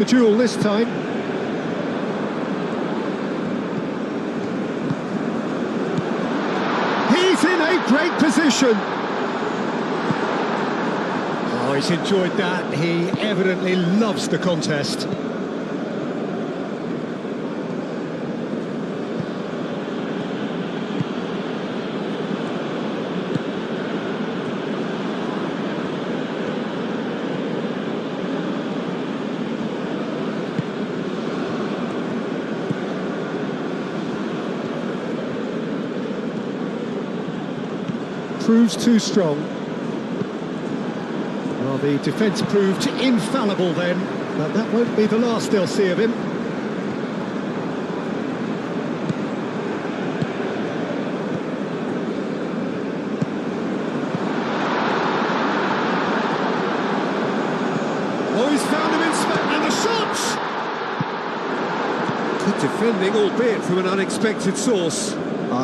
The duel this time. He's in a great position. Oh, he's enjoyed that. He evidently loves the contest. Proves too strong. Well, the defence proved infallible then, but that won't be the last they'll see of him. Oh, he's found him in space, and the shots! Good defending, albeit from an unexpected source.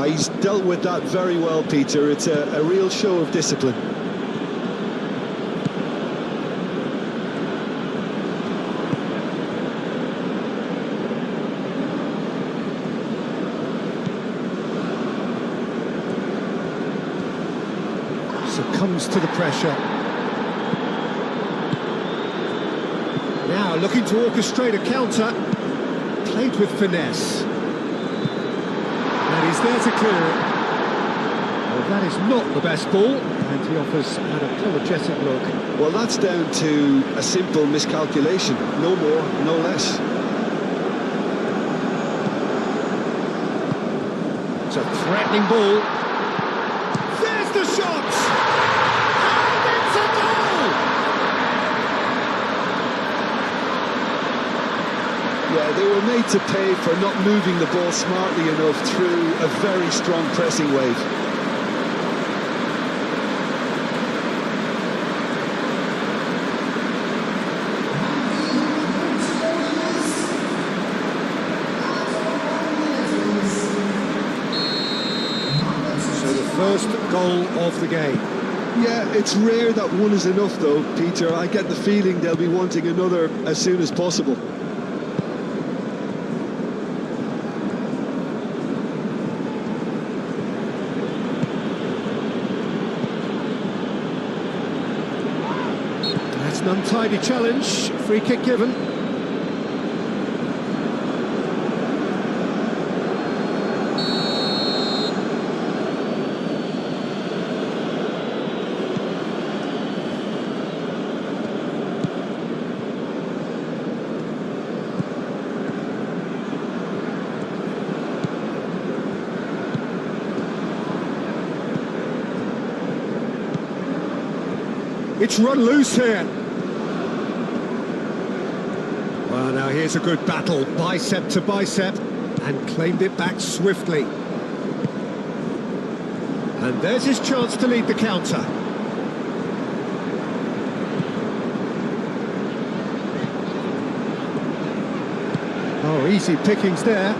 He's dealt with that very well, Peter. It's a real show of discipline. Succumbs to the pressure. Now looking to orchestrate a counter. Played with finesse. And he's there to clear it. Well, that is not the best ball, and he offers an apologetic look. Well, that's down to a simple miscalculation. No more, no less. It's a threatening ball. There's the shot! And it's a goal! Yeah, they were made to pay for not moving the ball smartly enough through a very strong pressing wave. So the first goal of the game. Yeah, it's rare that one is enough though, Peter. I get the feeling they'll be wanting another as soon as possible. That's an untidy challenge. Free kick given. It's run loose here. Well, now here's a good battle, bicep to bicep, and claimed it back swiftly. And there's his chance to lead the counter. Oh, easy pickings there.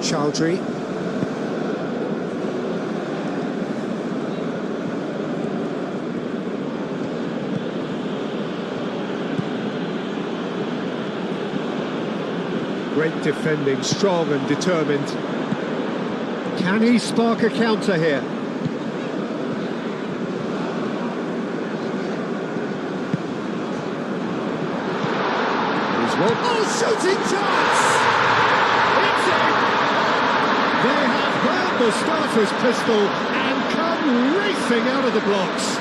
Chowdhury. Great defending, strong and determined. Can he spark a counter here? Oh, shooting chance! It's in! They have heard the starter's pistol and come racing out of the blocks.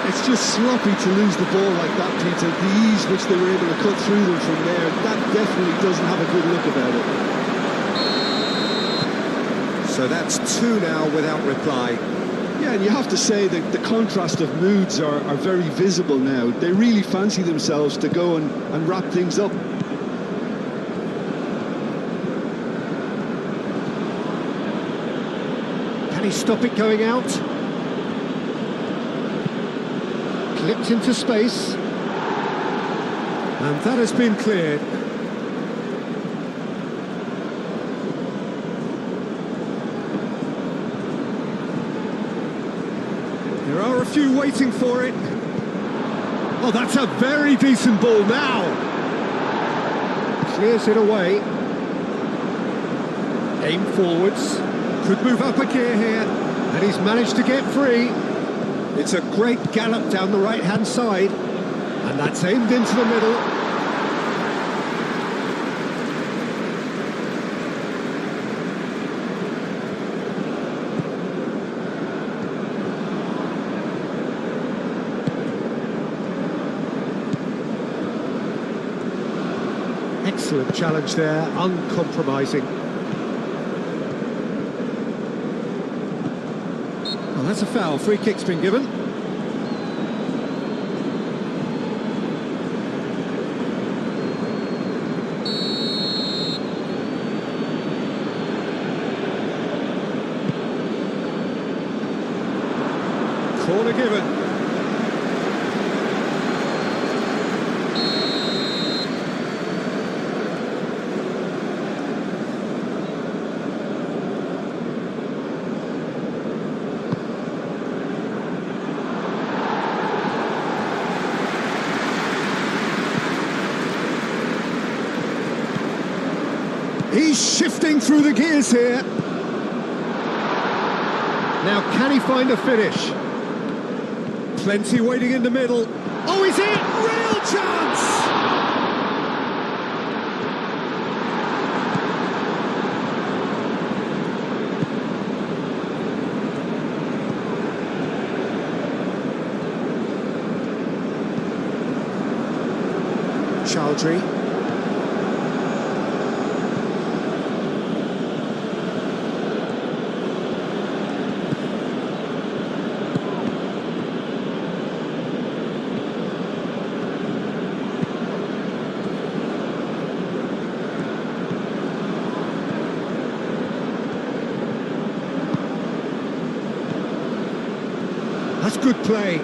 It's just sloppy to lose the ball like that, Peter. The ease which they were able to cut through them from there, that definitely doesn't have a good look about it. So that's two now without reply. Yeah, and you have to say that the contrast of moods are very visible now. They really fancy themselves to go and wrap things up. Can he stop it going out? Clipped into space. And that has been cleared. There are a few waiting for it. Oh, that's a very decent ball now. Clears it away. Aim forwards. Could move up a gear here. And he's managed to get free. It's a great gallop down the right-hand side. And that's aimed into the middle. Excellent challenge there, uncompromising. Well, that's a foul. Free kick's been given. Corner given. He's shifting through the gears here. Now, can he find a finish? Plenty waiting in the middle. Oh, he's in! Real chance! Chowdhury. That's good play.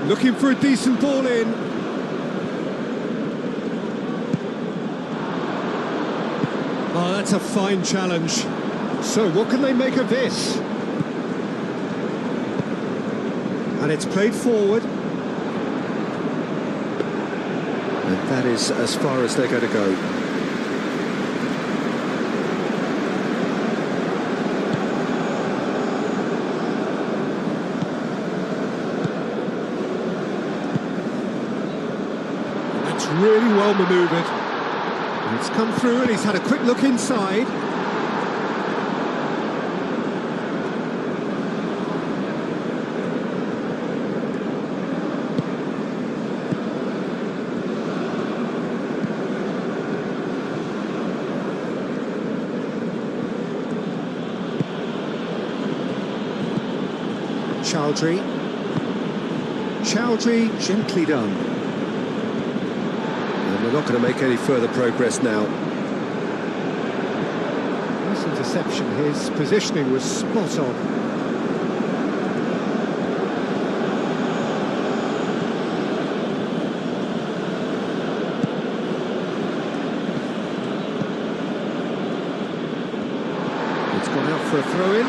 Looking for a decent ball in. Oh, that's a fine challenge. So, what can they make of this? And it's played forward. And that is as far as they're going to go. Really well manoeuvred. And it's come through and he's had a quick look inside. Chowdhury. Chowdhury, gently done. They're not going to make any further progress now. Nice interception. His positioning was spot on. It's gone out for a throw-in.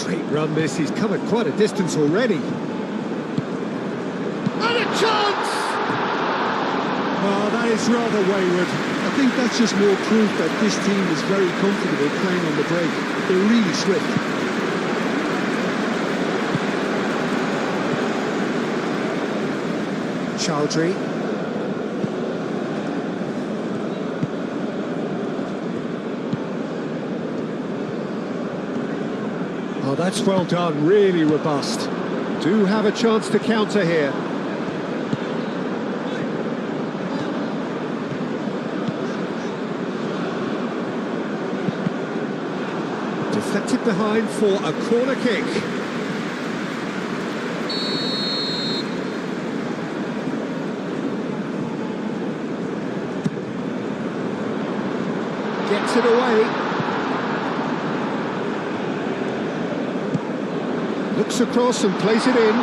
Great run this, he's covered quite a distance already. And a chance! Oh, that is rather wayward. I think that's just more proof that this team is very comfortable playing on the break. They're really swift. Chowdhury. Oh, that's well done, really robust. Do have a chance to counter here. Deflected behind for a corner kick. Gets it away. Looks across and plays it in.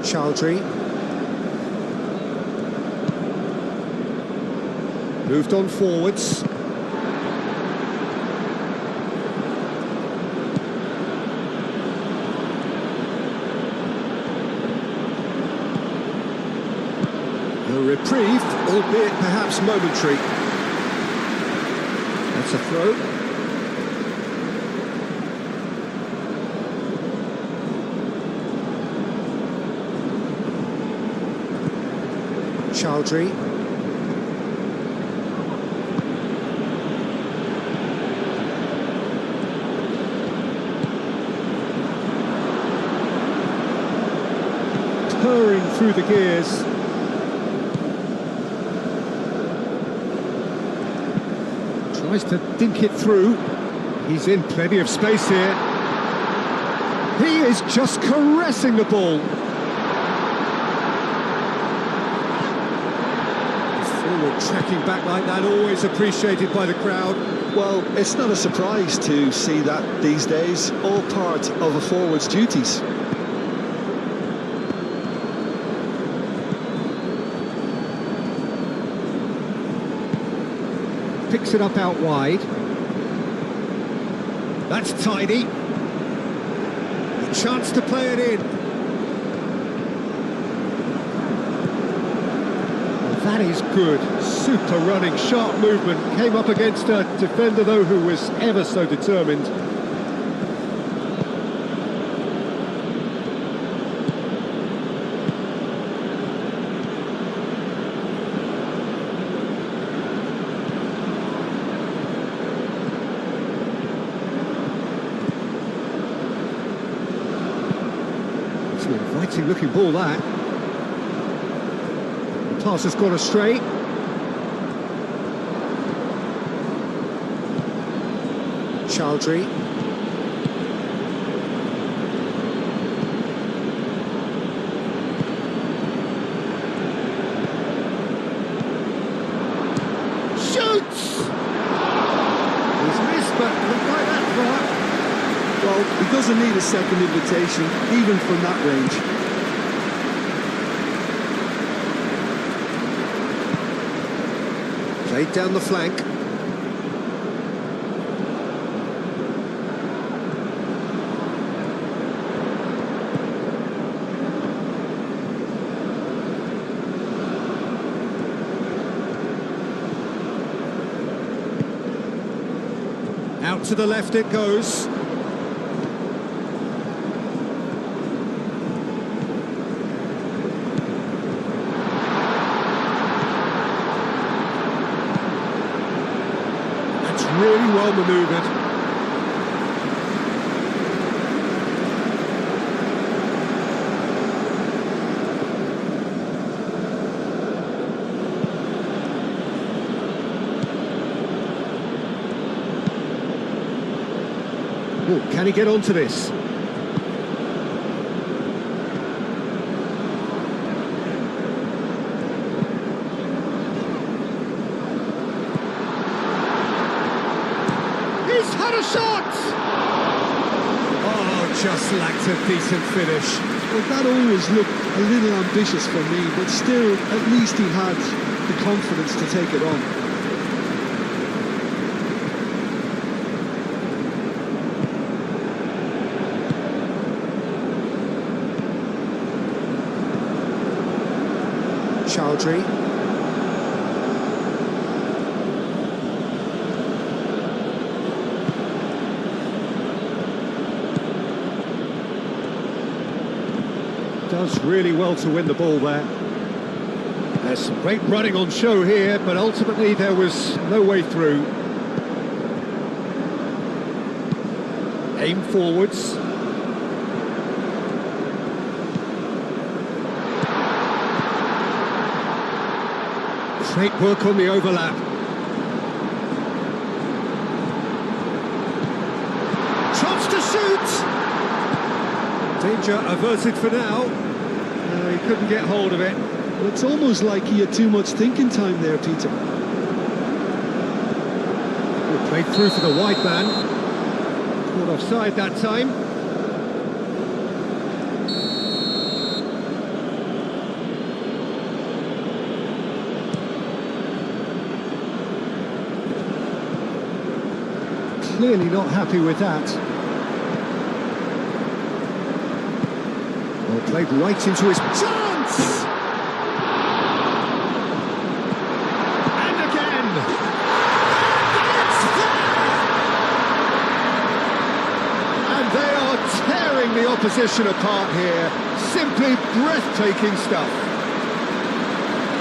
Chowdhury. Moved on forwards. A reprieve, albeit perhaps momentary. That's a throw. Chowdhury. Purring through the gears. Tries to dink it through. He's in plenty of space here. He is just caressing the ball. Forward tracking back like that, always appreciated by the crowd. Well, it's not a surprise to see that these days, all part of a forward's duties. Picks it up out wide. That's tidy. A chance to play it in. Well, that is good. Super running, sharp movement. Came up against a defender, though, who was ever so determined. An inviting looking ball, that. The pass has gone astray. Chowdhury. Shoots! He's missed, but looked like that far. Well, he doesn't need a second invitation, even from that range. Played down the flank. Out to the left it goes. Really well manoeuvred. Oh, can he get onto this? He's had a shot! Oh, just lacked a decent finish. Well, that always looked a little ambitious for me, but still, at least he had the confidence to take it on. Chowdhury. Does really well to win the ball there. There's some great running on show here, but ultimately there was no way through. Aim forwards. Great work on the overlap. Chance to shoot! Danger averted for now. No, he couldn't get hold of it. Well, it's almost like he had too much thinking time there, Peter. Good played through for the wide man. Caught offside that time. Clearly not happy with that. Well, played right into his chance! And again! It's there! And they are tearing the opposition apart here. Simply breathtaking stuff.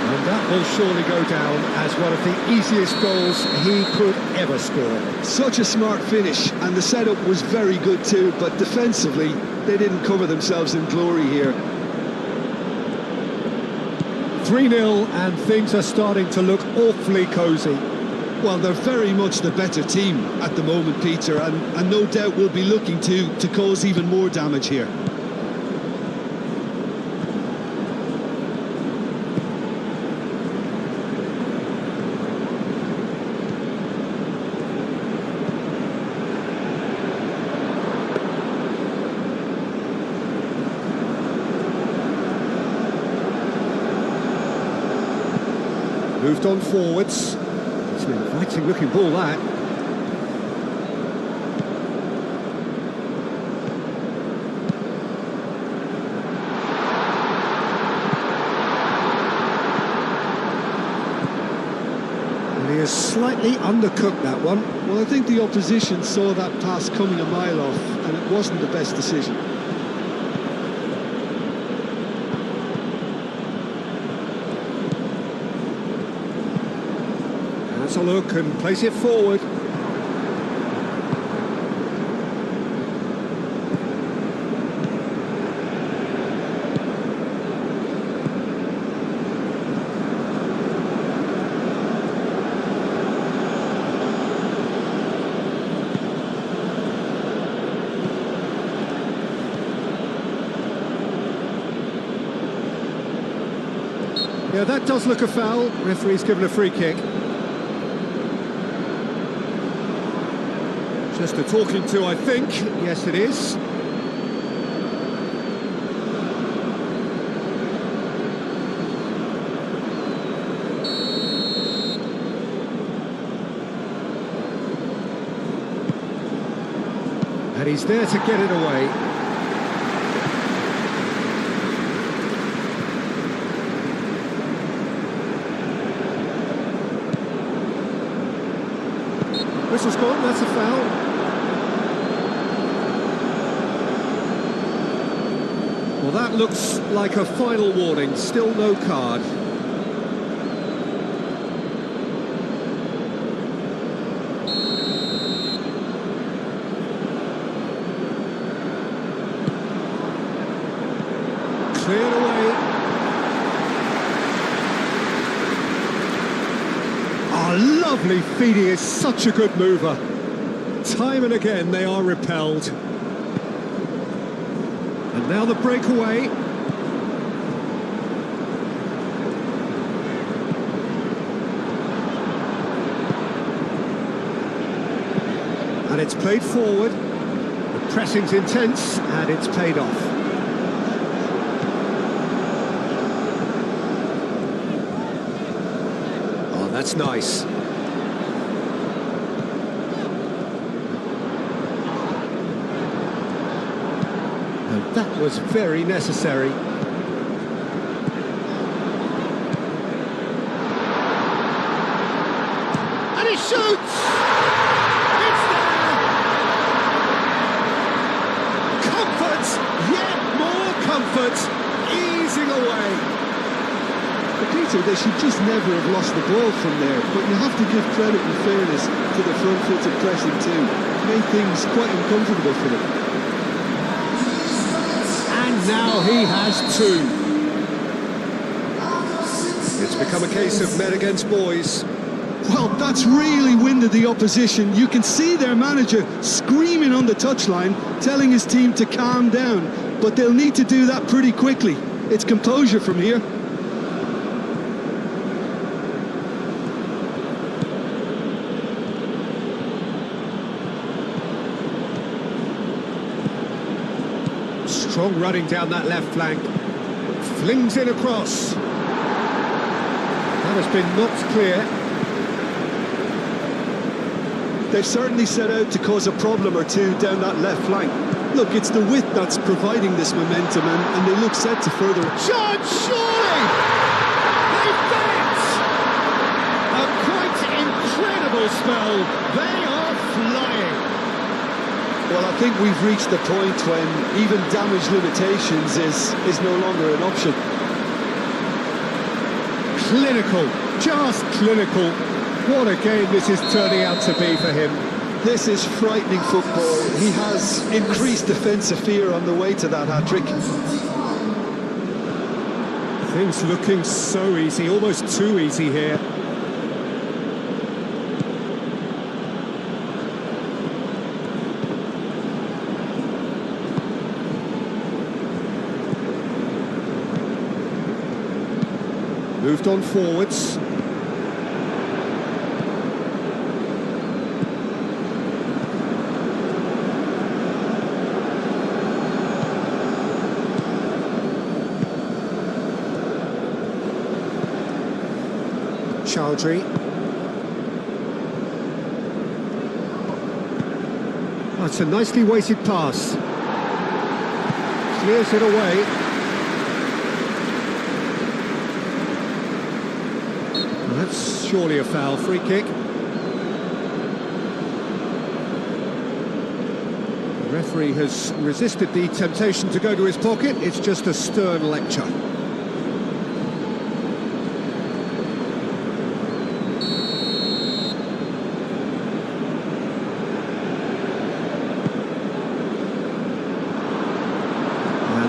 And that will surely go down as one of the easiest goals he could ever score. Such a smart finish, and the setup was very good too, but defensively, they didn't cover themselves in glory here. 3-0, and things are starting to look awfully cosy. Well, they're very much the better team at the moment, Peter, and no doubt will be looking to cause even more damage here. Moved on forwards. It's an inviting looking ball, that. And he has slightly undercooked that one. Well, I think the opposition saw that pass coming a mile off, and it wasn't the best decision. Has a look and place it forward. Yeah, that does look a foul. Referee's given a free kick. Just a talking to, I think. Yes, it is. And he's there to get it away. Whistle's gone, that's a foul. Well, that looks like a final warning, still no card. Cleared away. Oh, lovely feeding, is such a good mover. Time and again they are repelled. And now the breakaway. And it's played forward. The pressing's intense and it's paid off. Oh, that's nice. That was very necessary. And he shoots! It's there! Comfort! Yet more comfort! Easing away! But Peter, they should just never have lost the ball from there, but you have to give credit and fairness to the front-footed pressing too. Made things quite uncomfortable for them. Now he has two. It's become a case of men against boys. Well, that's really winded the opposition. You can see their manager screaming on the touchline, telling his team to calm down, but they'll need to do that pretty quickly. It's composure from here. Strong running down that left flank. Flings in across. That has been knocked clear. They've certainly set out to cause a problem or two down that left flank. Look, it's the width that's providing this momentum, and they look set to further it. Shot, surely! They've done it! A quite incredible spell. They are flying. Well, I think we've reached the point when even damage limitations is no longer an option. Clinical, just clinical. What a game this is turning out to be for him. This is frightening football. He has increased defensive fear on the way to that hat-trick. Things looking so easy, almost too easy here. Moved on forwards. Chowdhury. That's a nicely weighted pass. Clears it away. Well, that's surely a foul. Free kick. The referee has resisted the temptation to go to his pocket. It's just a stern lecture.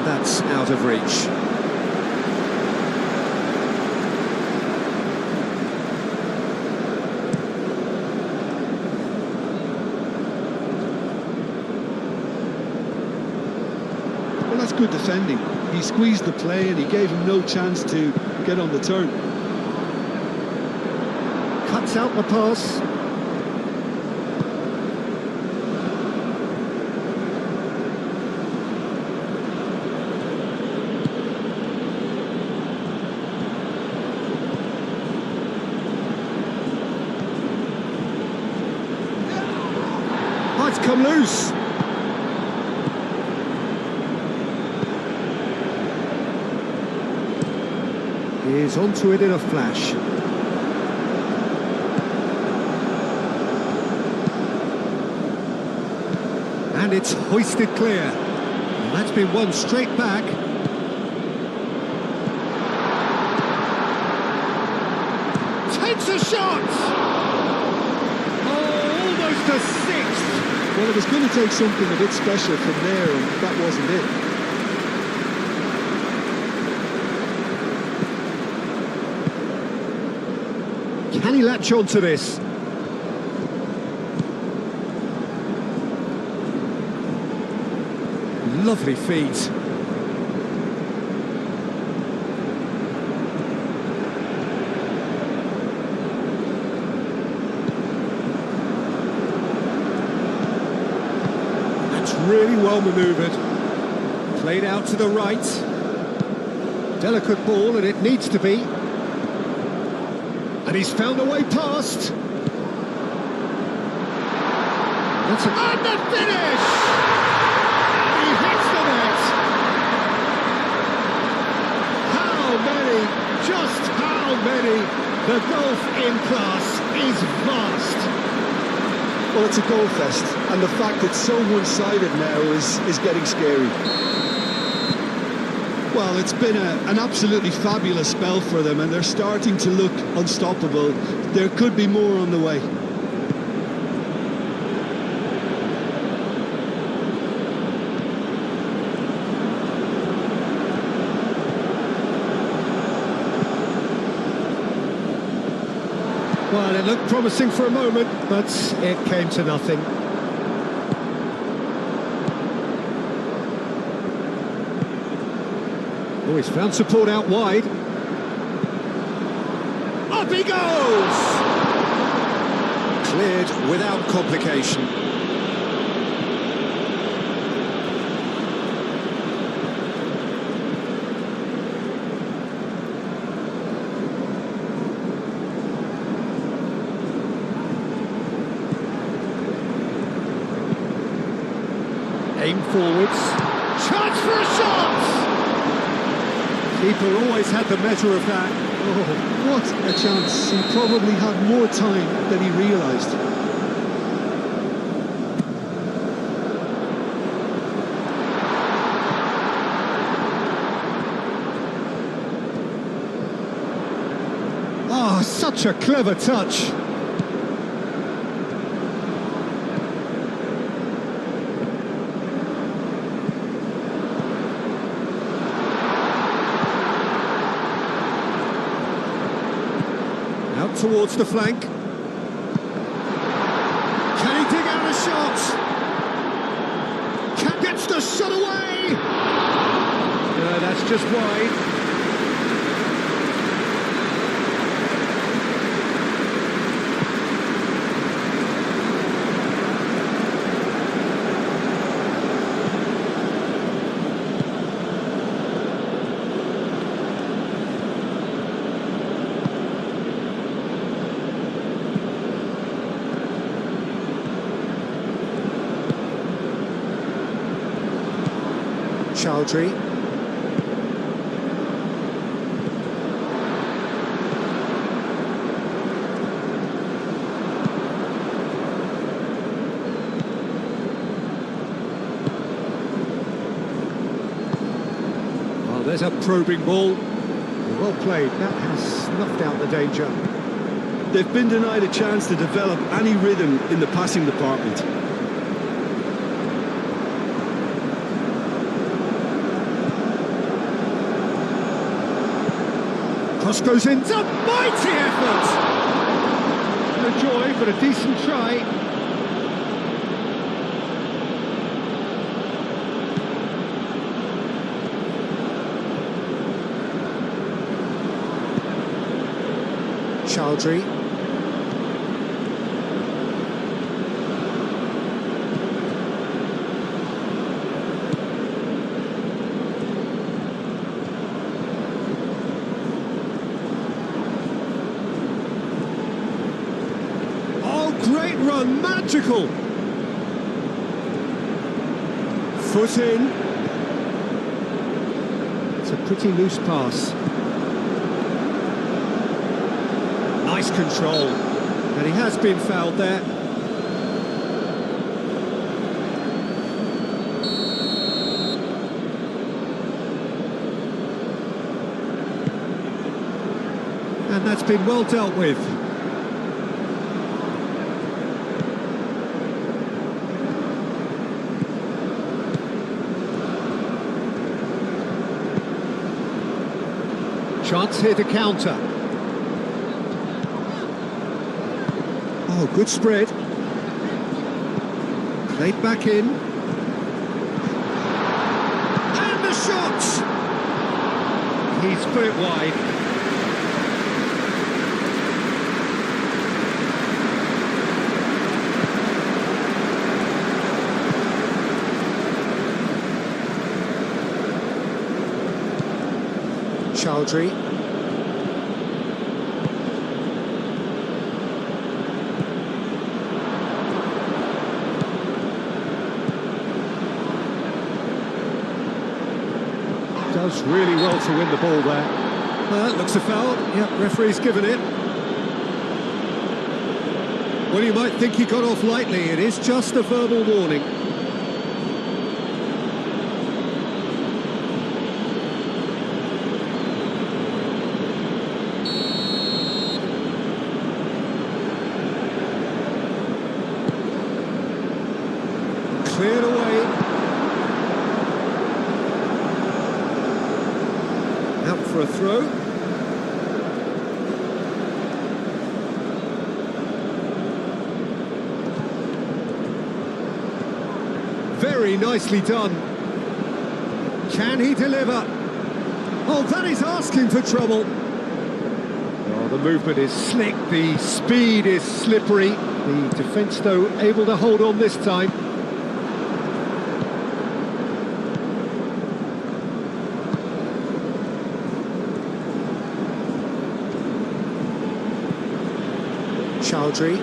That's out of reach. Well, that's good defending. He squeezed the play and he gave him no chance to get on the turn. Cuts out the pass. It's come loose. He's onto it in a flash. And it's hoisted clear. And that's been won straight back. Takes a shot! Oh, almost a sixth. Well, it was going to take something a bit special from there, and that wasn't it. Can he latch on to this? Lovely feet. Really well manoeuvred. Played out to the right. Delicate ball, and it needs to be. And he's found a way past. That's and the finish! He hits the net. How many, just how many? The gulf in class is vast. Well, it's a goal fest, and the fact it's so one-sided now is getting scary. Well, it's been an absolutely fabulous spell for them, and they're starting to look unstoppable. There could be more on the way. Well, it looked promising for a moment, but it came to nothing. Oh, he's found support out wide. Up he goes! Cleared without complication. Aim forwards. Chance for a shot! Keeper always had the measure of that. Oh, what a chance. He probably had more time than he realised. Oh, such a clever touch. Out towards the flank. Can he dig out a shot? Gets the shot away! No, that's just wide. Chowdhury. Well, there's a probing ball. Well played. That has snuffed out the danger. They've been denied a chance to develop any rhythm in the passing department. Cross goes in, it's a mighty effort! No joy, but a decent try. Chowdhury. Great run, magical! Foot in. It's a pretty loose pass. Nice control. And he has been fouled there. And that's been well dealt with. Chance here to counter. Oh, good spread. Played back in. And the shot! He's put it wide. Chowdhury. Does really well to win the ball there. That looks a foul. Yep, referee's given it. Well, you might think he got off lightly. It is just a verbal warning. Cleared away. Out for a throw. Very nicely done. Can he deliver? Oh, that is asking for trouble. Oh, the movement is slick, the speed is slippery. The defence, though, able to hold on this time. Chowdhury.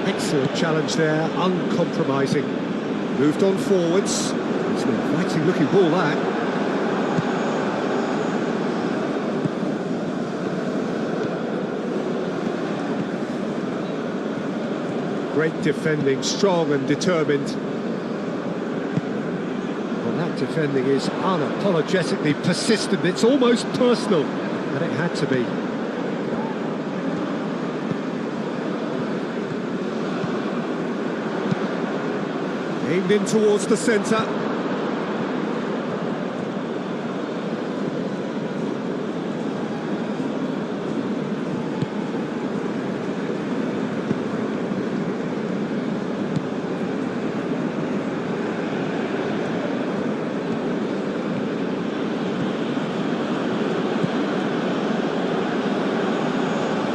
Excellent challenge there, uncompromising. Moved on forwards. It's an inviting looking ball, that. Great defending, strong and determined. Well, that defending is unapologetically persistent. It's almost personal, and it had to be. Aimed in towards the centre.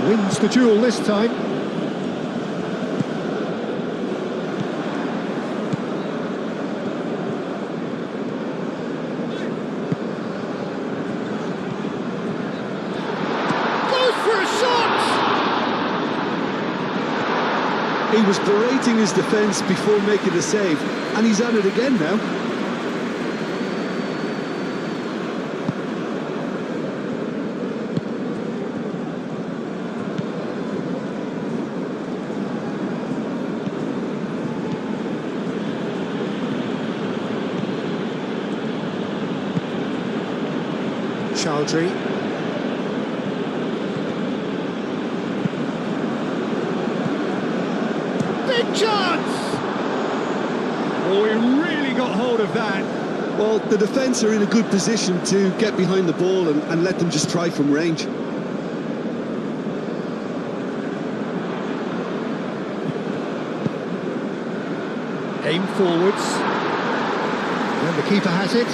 Wins the duel this time. He was berating his defence before making a save, and he's at it again now. Chowdhury. Big chance! Oh, he really got hold of that. Well, the defence are in a good position to get behind the ball and let them just try from range. Aim forwards. And the keeper has it.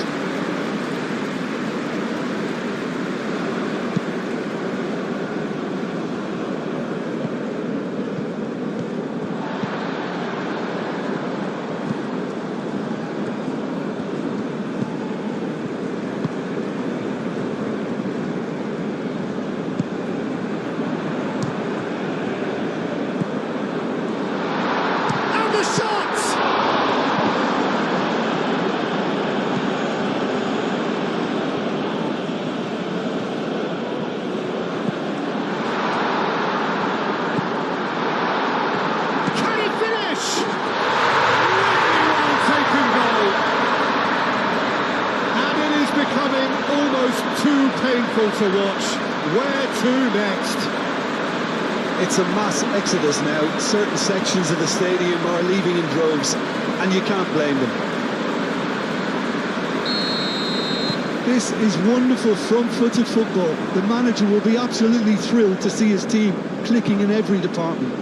Too painful to watch. Where to next? It's a mass exodus now. Certain sections of the stadium are leaving in droves, and you can't blame them. This is wonderful front-footed football. The manager will be absolutely thrilled to see his team clicking in every department.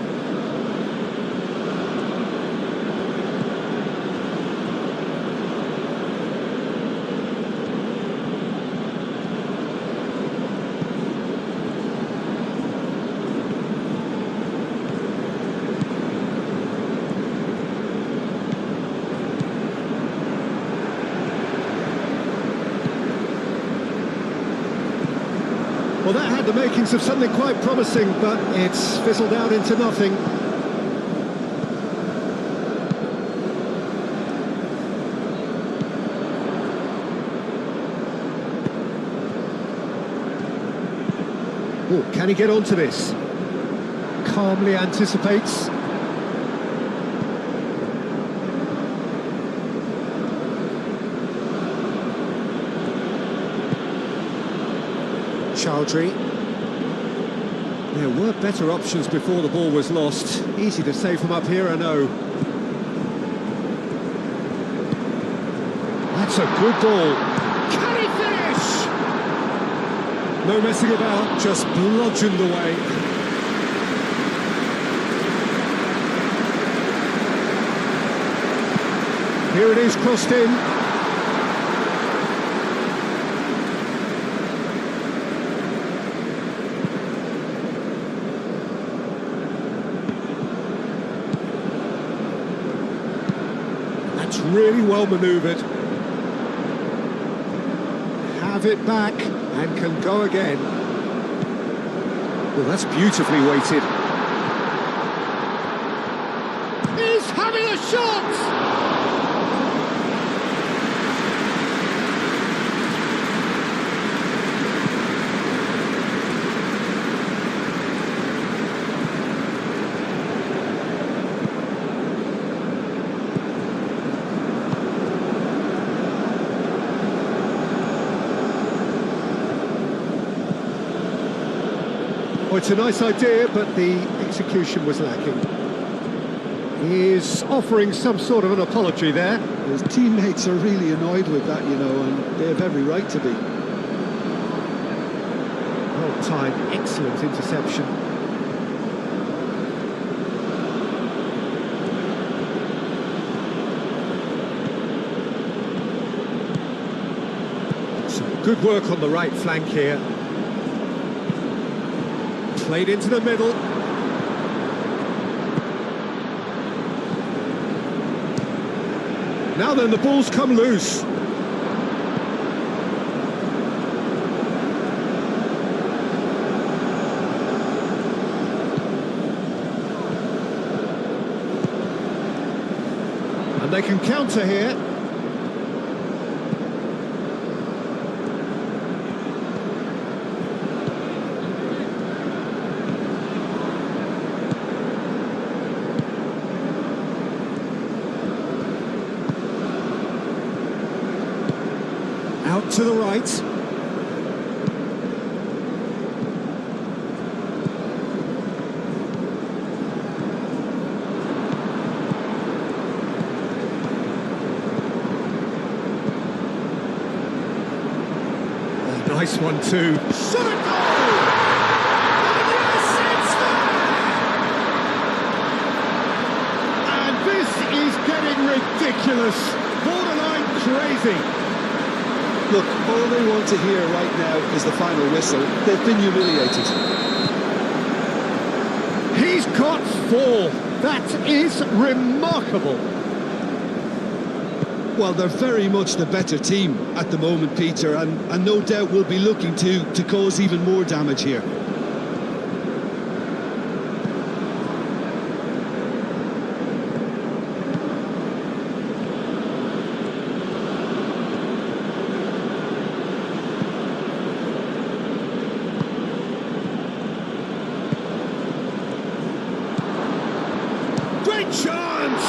Well, that had the makings of something quite promising, but it's fizzled out into nothing. Oh, can he get onto this? Calmly anticipates. Chowdhury. There were better options before the ball was lost. Easy to save from up here, I know. That's a good ball. Can he finish? No messing about, just bludgeoned away. Here it is, crossed in. That's really well manoeuvred. Have it back and can go again. Well, that's beautifully weighted. He's having a shot! Well, it's a nice idea, but the execution was lacking. He is offering some sort of an apology there. His teammates are really annoyed with that, you know, and they have every right to be. Well timed, excellent interception. Some good work on the right flank here. Played into the middle. Now then, the ball's come loose. And they can counter here. Out to the right. Nice one too. Shot a goal! And yes, it's there! And this is getting ridiculous. Borderline crazy. Look, all they want to hear right now is the final whistle. They've been humiliated. He's got 4. That is remarkable. Well, they're very much the better team at the moment, Peter, and no doubt will be looking to cause even more damage here. Great chance!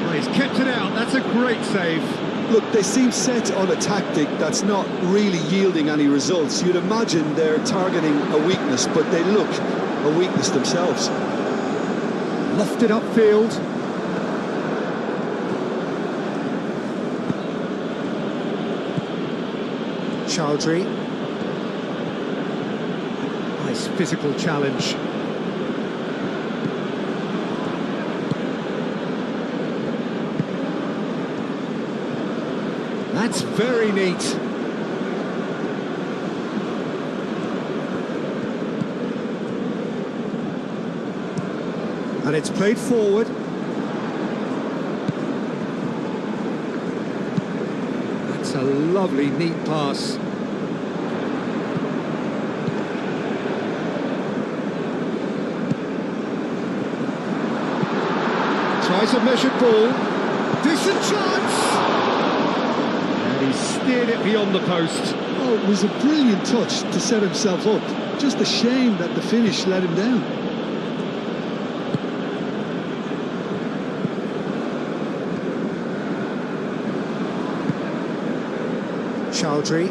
Well, he's kept it out. That's a great save. Look, they seem set on a tactic that's not really yielding any results. You'd imagine they're targeting a weakness, but they look a weakness themselves. Lofted upfield. Chowdhury. Nice physical challenge. That's very neat. And it's played forward. That's a lovely, neat pass. Tries a measured ball. Decent chance! And he steered it beyond the post. Oh, it was a brilliant touch to set himself up. Just a shame that the finish let him down. Chowdhury.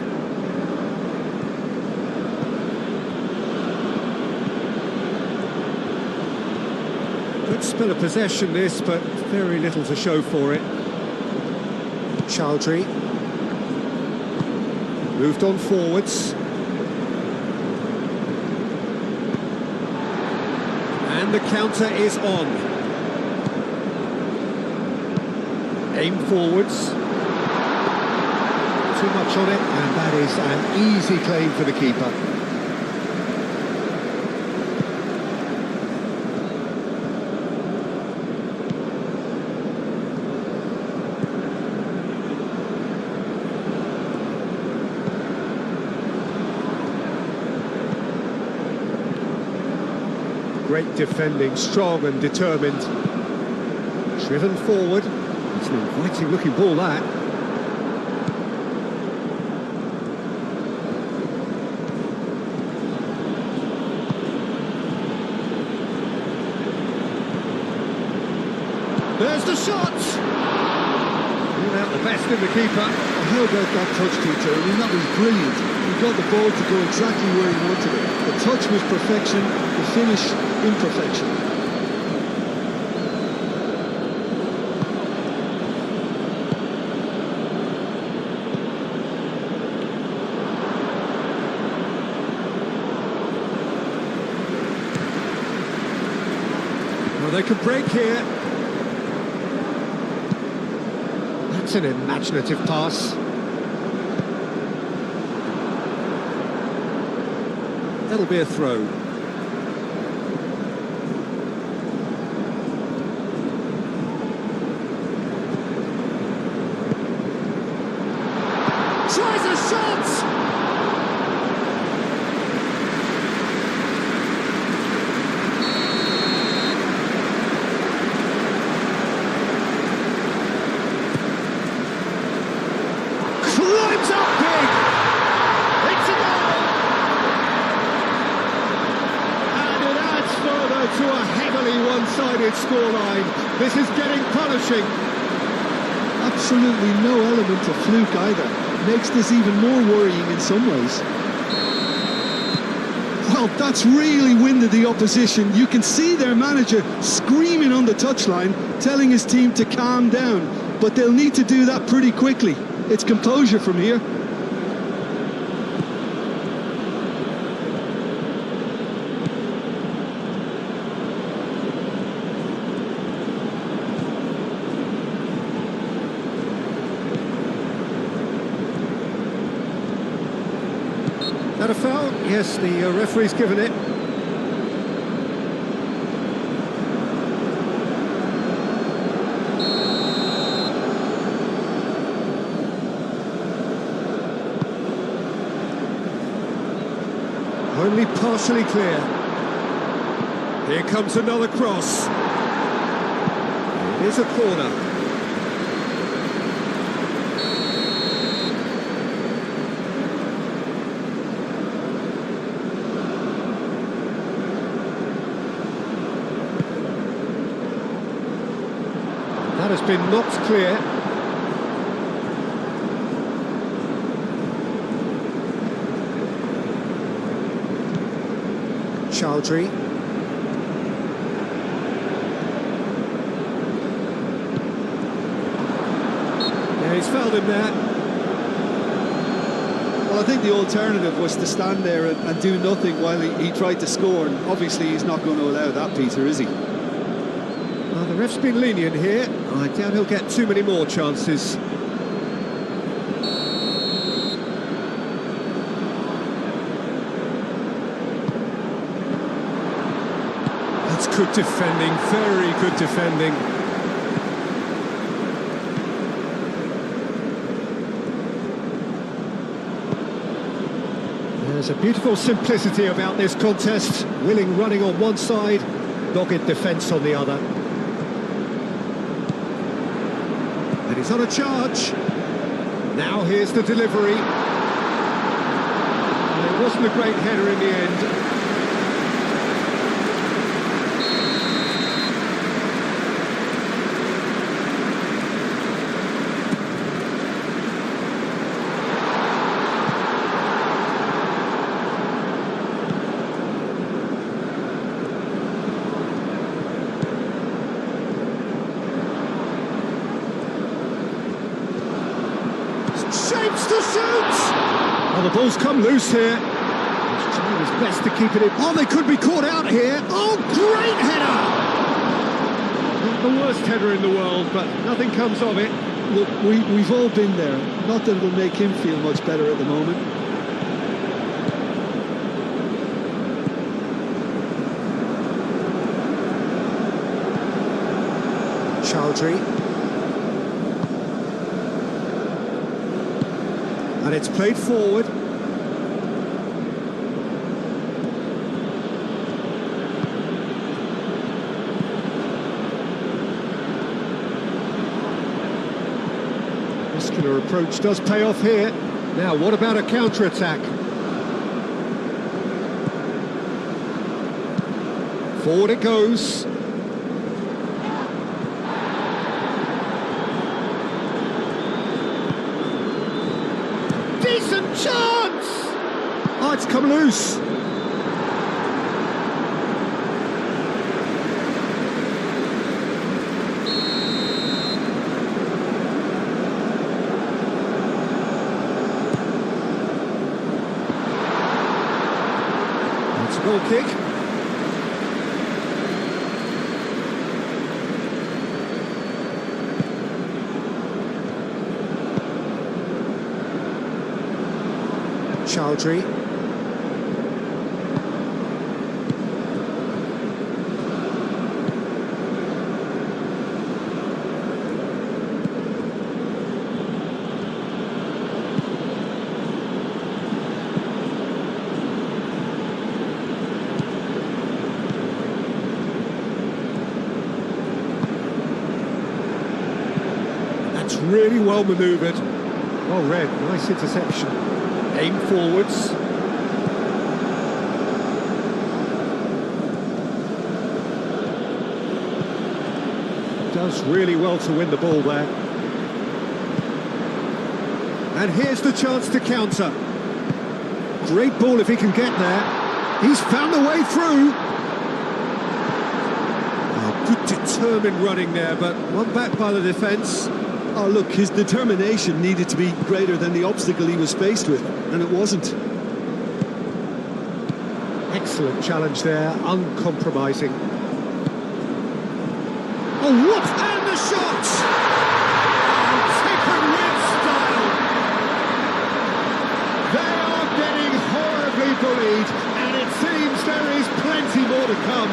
Good spell of possession this, but very little to show for it. Chowdhury. Moved on forwards. And the counter is on. Aim forwards. Too much on it, and that is an easy claim for the keeper. Great defending, strong and determined. Driven forward. It's an inviting looking ball, that. There's the shot! Bring out the best in the keeper. How about that touch, Peter? I mean, that was brilliant. He got the ball to go exactly where he wanted it. The touch was perfection, the finish imperfection. Well, they could break here. That's an imaginative pass. That'll be a throw. Tries a shot! Climbs up big! It's a goal! And it adds further to a heavily one-sided scoreline. This is getting punishing. Absolutely no element of fluke either. Makes this even more worrying in some ways. Well, that's really winded the opposition. You can see their manager screaming on the touchline, telling his team to calm down. But they'll need to do that pretty quickly. It's composure from here. That a foul? Yes, the referee's given it. Only partially clear. Here comes another cross. It is a corner. That has been knocked clear. Chowdhury. Yeah, he's fouled him there. Well, I think the alternative was to stand there and do nothing while he tried to score, and obviously he's not going to allow that, Peter, is he? Well, the ref's been lenient here. I doubt he'll get too many more chances. That's good defending, very good defending. There's a beautiful simplicity about this contest. Willing running on one side, dogged defence on the other. And he's on a charge. Now here's the delivery. And it wasn't a great header in the end. Shapes to shoot! Oh, the ball's come loose here. He's trying his best to keep it in. Oh, they could be caught out here. Oh, great header! the worst header in the world, but nothing comes of it. Look, we've all been there. Not that it'll make him feel much better at the moment. Chowdhury. And it's played forward. Muscular approach does pay off here. Now, what about a counter-attack? Forward it goes. Decent chance! Oh, it's come loose. It's a goal kick. Chowdhury. That's really well manoeuvred. Well read, nice interception. Aim forwards. Does really well to win the ball there. And here's the chance to counter. Great ball if he can get there. He's found the way through. Oh, good determined running there, but one back by the defence. Oh, look, his determination needed to be greater than the obstacle he was faced with, and it wasn't. Excellent challenge there, uncompromising. Oh, what? And the shot! Oh, taken with style. They are getting horribly bullied, and it seems there is plenty more to come.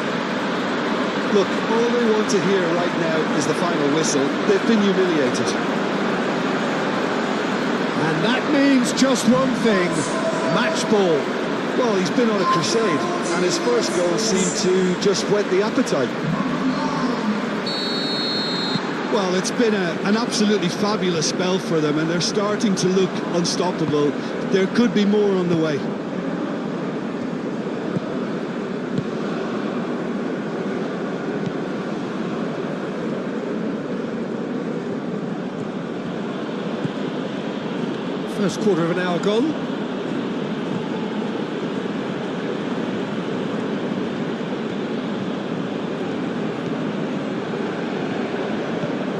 Look, all they want to hear right now is the final whistle. They've been humiliated. And that means just one thing, match ball. Well, he's been on a crusade, and his first goal seemed to just whet the appetite. Well, it's been an absolutely fabulous spell for them, and they're starting to look unstoppable. There could be more on the way. First quarter of an hour gone.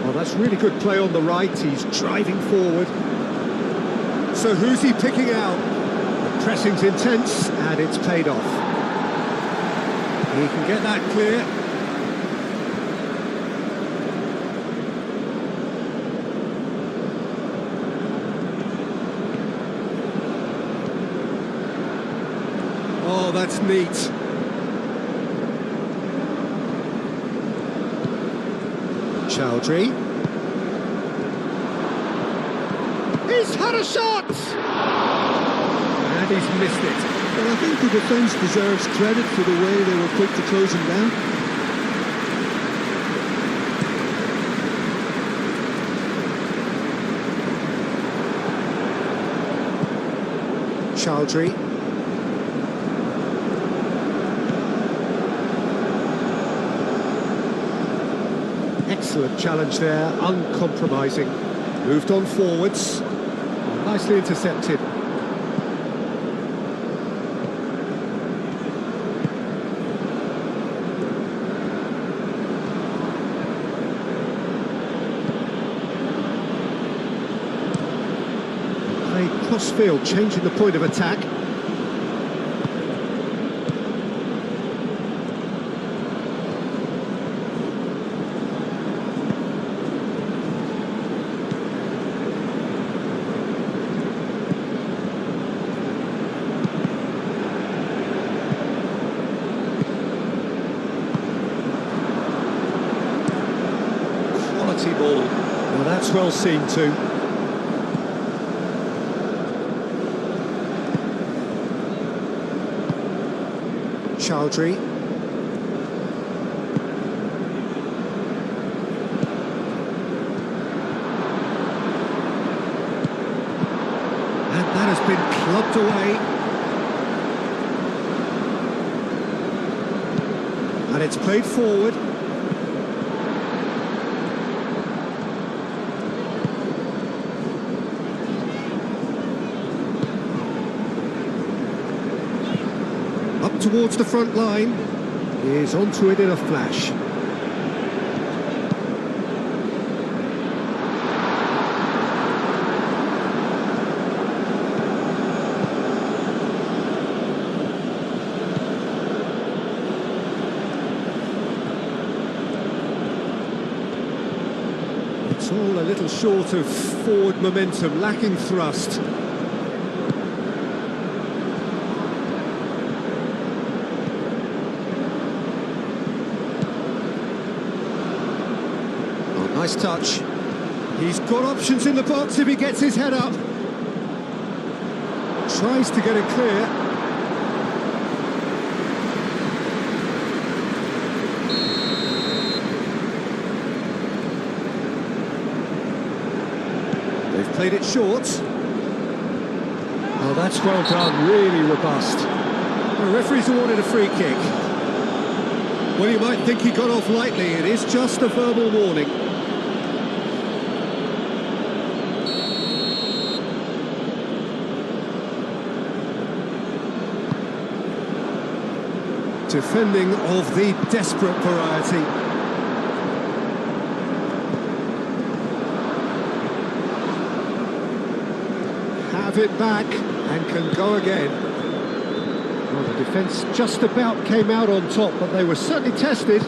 Well, that's really good play on the right. He's driving forward. So who's he picking out? The pressing's intense, and it's paid off. He can get that clear. Oh, that's neat. Chowdhury. He's had a shot! And he's missed it. Well, I think the defence deserves credit for the way they were quick to close him down. Chowdhury. Excellent challenge there, uncompromising. Moved on forwards. Nicely intercepted. Play cross-field, changing the point of attack. quality ball. Well, that's well seen too. Chowdhury. And that has been clubbed away. And it's played forward. Up towards the front line. Is onto it in a flash. It's all a little short of forward momentum, lacking thrust. Oh, nice touch. He's got options in the box if he gets his head up. Tries to get it clear. They've played it short. Oh, that's well done, really robust. The referee's awarded a free kick. Well, you might think he got off lightly, it is just a verbal warning. Defending of the desperate variety. Have it back and can go again. Well, the defence just about came out on top, but they were certainly tested.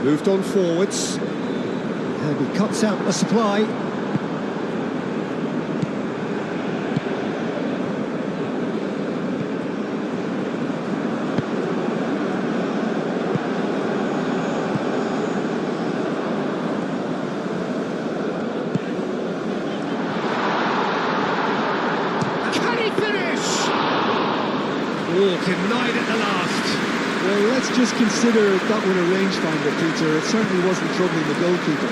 Moved on forwards. And he cuts out the supply. Denied at the last. Well, let's just consider that one a rangefinder, Peter. It certainly wasn't troubling the goalkeeper.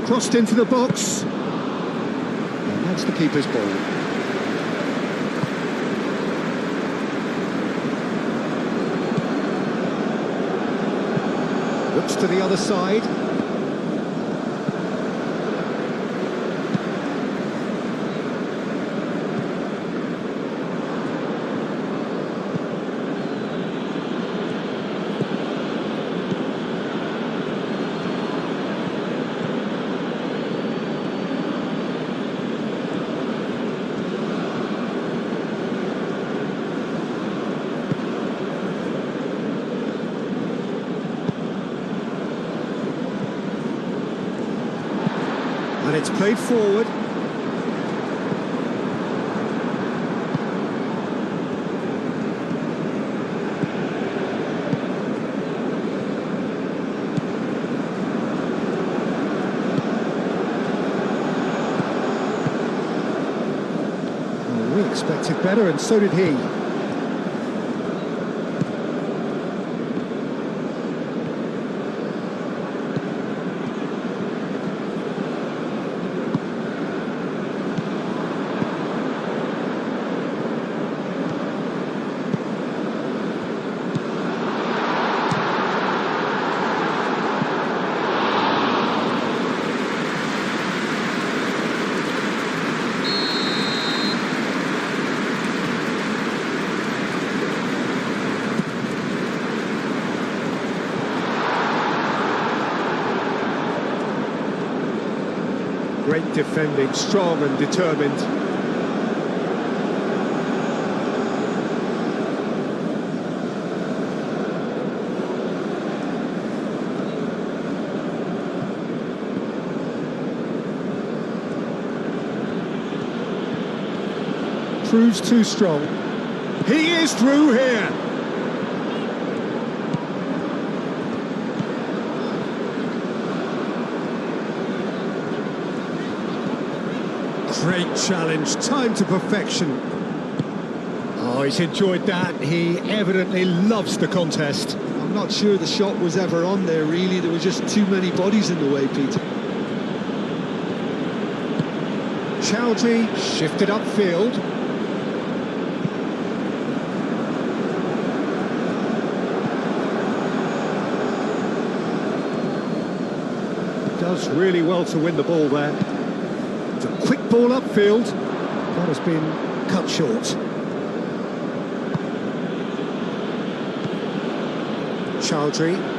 Crossed into the box. That's the keeper's ball. Looks to the other side. And it's played forward. Well, we expected better, and so did he. Great defending, strong and determined. proves too strong. He is through here. Great challenge, time to perfection. Oh, he's enjoyed that. He evidently loves the contest. I'm not sure the shot was ever on there, really. There were just too many bodies in the way, Pete. Chowdhury shifted upfield. Does really well to win the ball there. It's a quick ball upfield. That has been cut short. Chowdhury.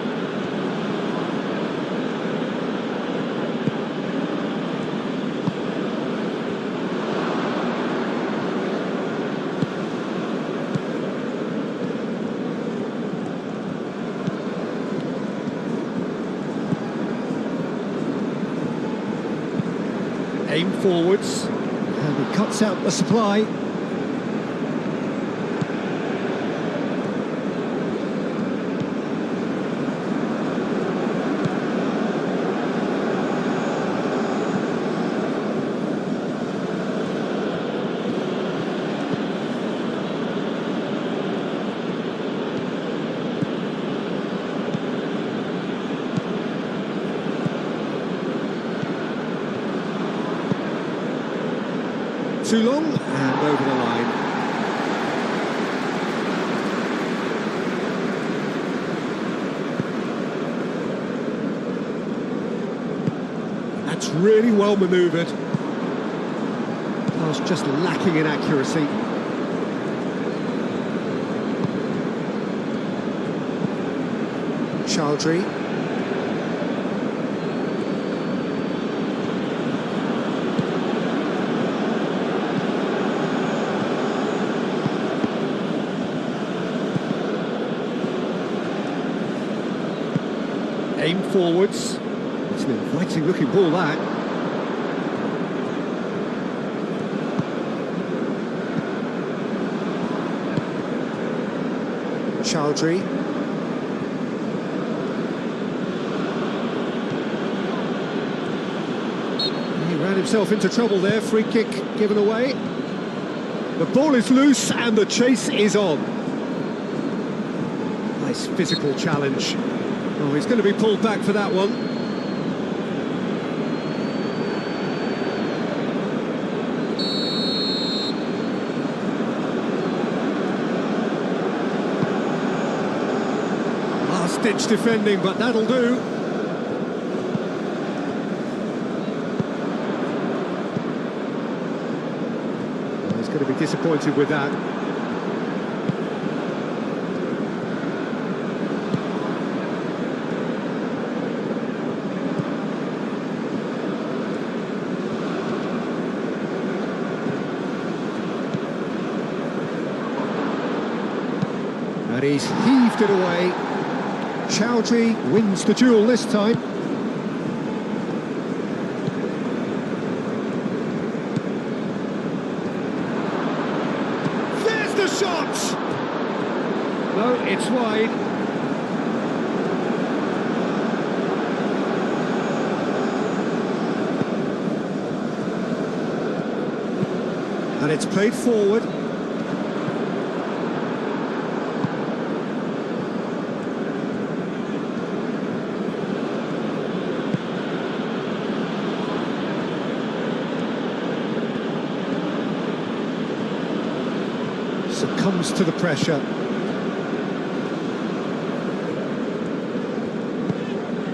Aim forwards, and he cuts out the supply. Too long, and over the line. That's really well manoeuvred. Pass just lacking in accuracy. Chowdhury. Aim forwards. It's an inviting looking ball, that. Chowdhury. He ran himself into trouble there. Free kick given away. The ball is loose and the chase is on. Nice physical challenge. Oh, he's going to be pulled back for that one. Last-ditch defending, but that'll do. Oh, he's going to be disappointed with that. And he's heaved it away. Chowdhury wins the duel this time. There's the shot! No, it's wide. And it's played forward. Succumbs to the pressure.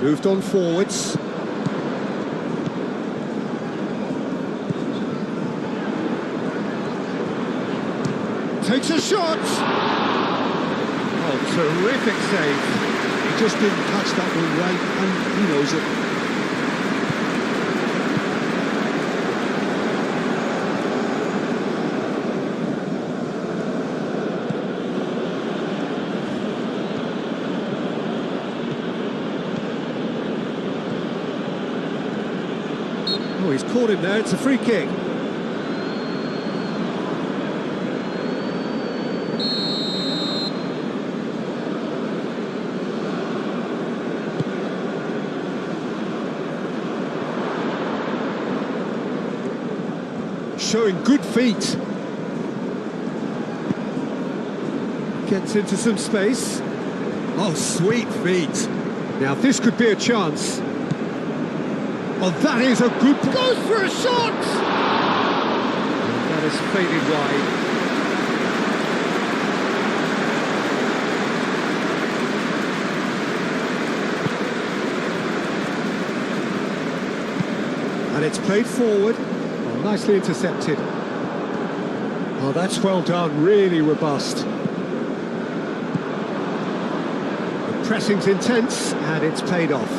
Moved on forwards. Takes a shot! Oh, terrific save. He just didn't catch that one right, and he knows it. Oh, he's caught him there, it's a free kick. showing good feet. Gets into some space. Oh, sweet feet. Now this could be a chance. Oh, that is a good... Goes for a shot! And that has faded wide. And it's played forward. Oh, nicely intercepted. Oh, that's well done. Really robust. The pressing's intense, and it's paid off.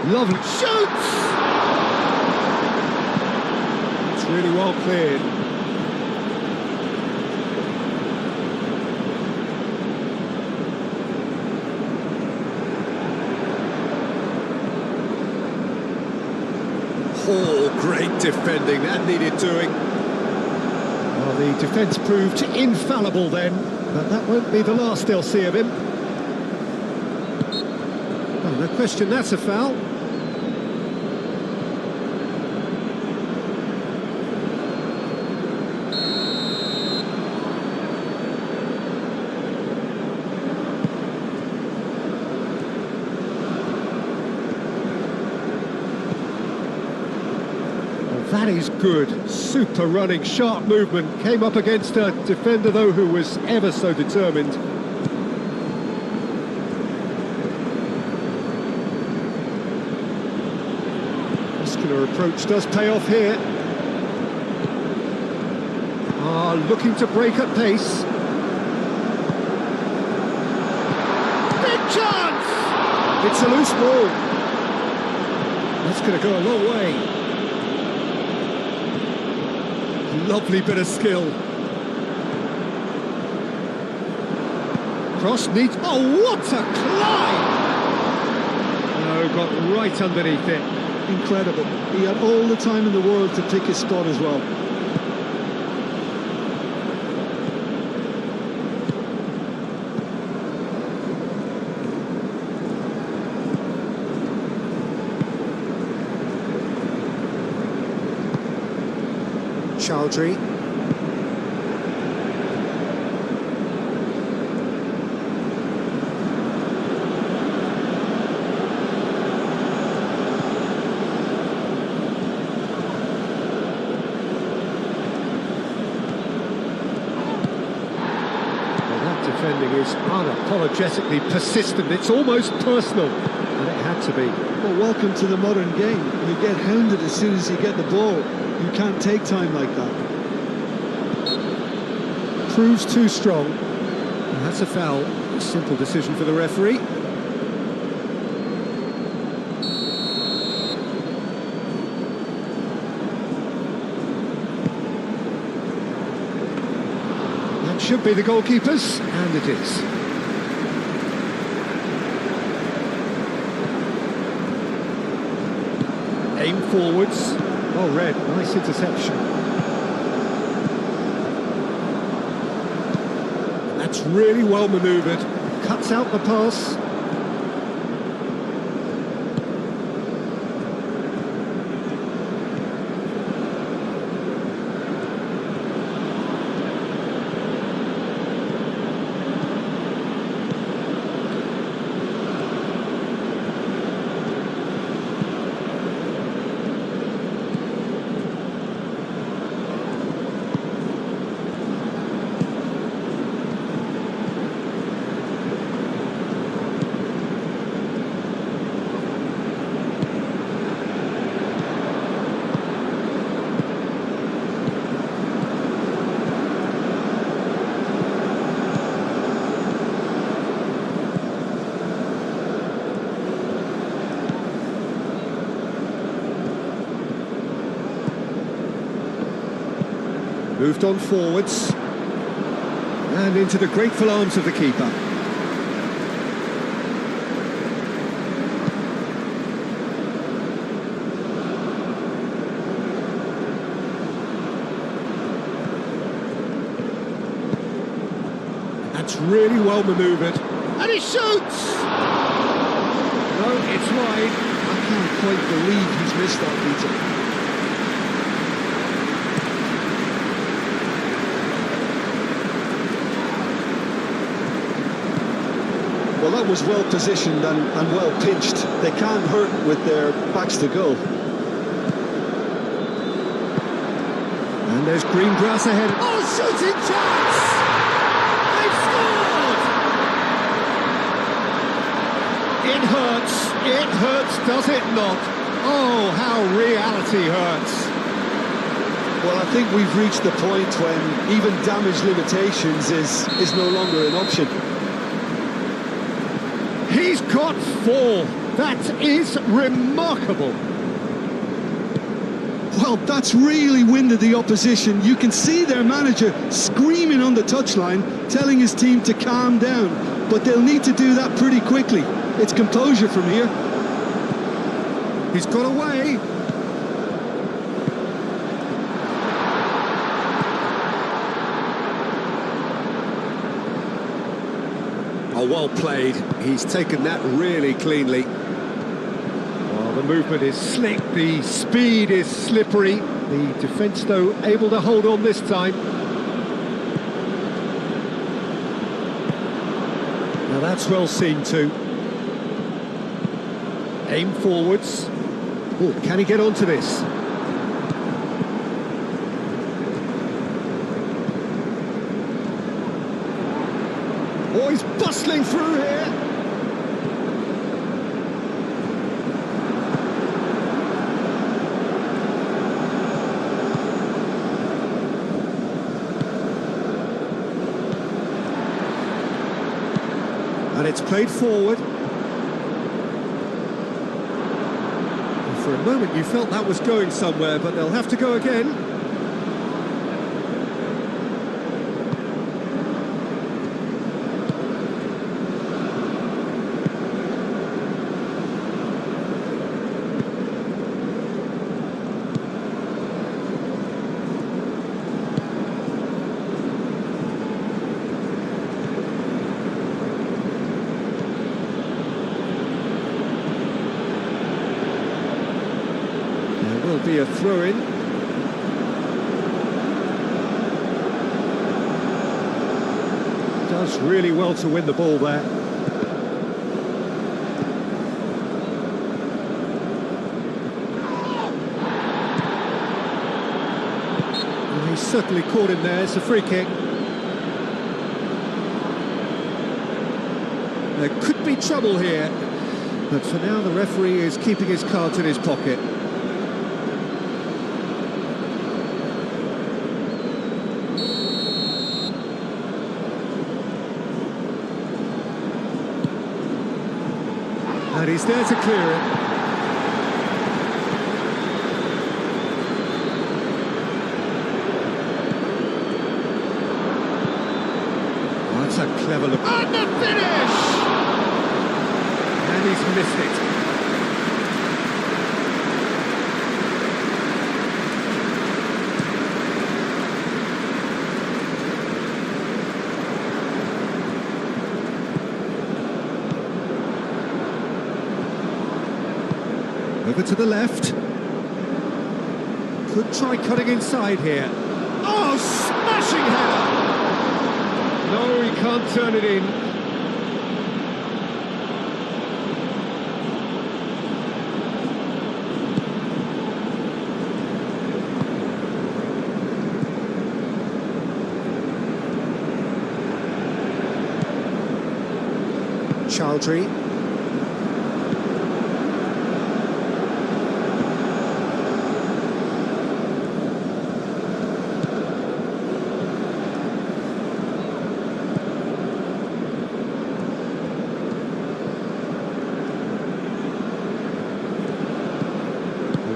Lovely. Shoots! It's really well cleared. Oh, great defending, that needed doing. Well, the defence proved infallible then, but that won't be the last they'll see of him. Well, no question that's a foul. That is good. Super running, sharp movement. Came up against a defender, though, who was ever so determined. Muscular approach does pay off here. Looking to break at pace. Big chance! It's a loose ball. That's going to go a long way. Lovely bit of skill. Cross needs... Oh, what a climb! No, got right underneath it. Incredible. He had all the time in the world to pick his spot as well. Chowdhury. Well, that defending is unapologetically persistent. It's almost personal, and it had to be. Well, welcome to the modern game. You get hounded as soon as you get the ball. You can't take time like that. Proves too strong. And that's a foul. A simple decision for the referee. That should be the goalkeeper's, and it is. Aim forwards. Oh, red, nice interception. That's really well manoeuvred. Cuts out the pass. Moved on forwards. And into the grateful arms of the keeper. That's really well manoeuvred. And he shoots! No, it's wide. I can't quite believe he's missed that, Peter. Well, that was well positioned and well pinched. They can't hurt with their backs to goal. And there's green grass ahead. Oh, shooting chance! They've scored! It hurts, does it not? Oh, how reality hurts. Well, I think we've reached the point when even damage limitations is no longer an option. He's got 4. That is remarkable. Well, that's really winded the opposition. You can see their manager screaming on the touchline, telling his team to calm down. But they'll need to do that pretty quickly. It's composure from here. He's got away. Oh, well played. He's taken that really cleanly. Well, the movement is slick, the speed is slippery. The defence, though, able to hold on this time. Now that's well seen too. Aim forwards. Oh, can he get onto this? Oh, he's bustling through here. And it's played forward. And for a moment you felt that was going somewhere, but they'll have to go again. Will be a throw-in. Does really well to win the ball there. And he's certainly caught him there. It's a free kick. There could be trouble here, but for now the referee is keeping his cards in his pocket. And he's there to clear it. Oh, that's a clever look. And the finish! And he's missed it. Over to the left. Could try cutting inside here. Oh, smashing header! No, he can't turn it in. Childry.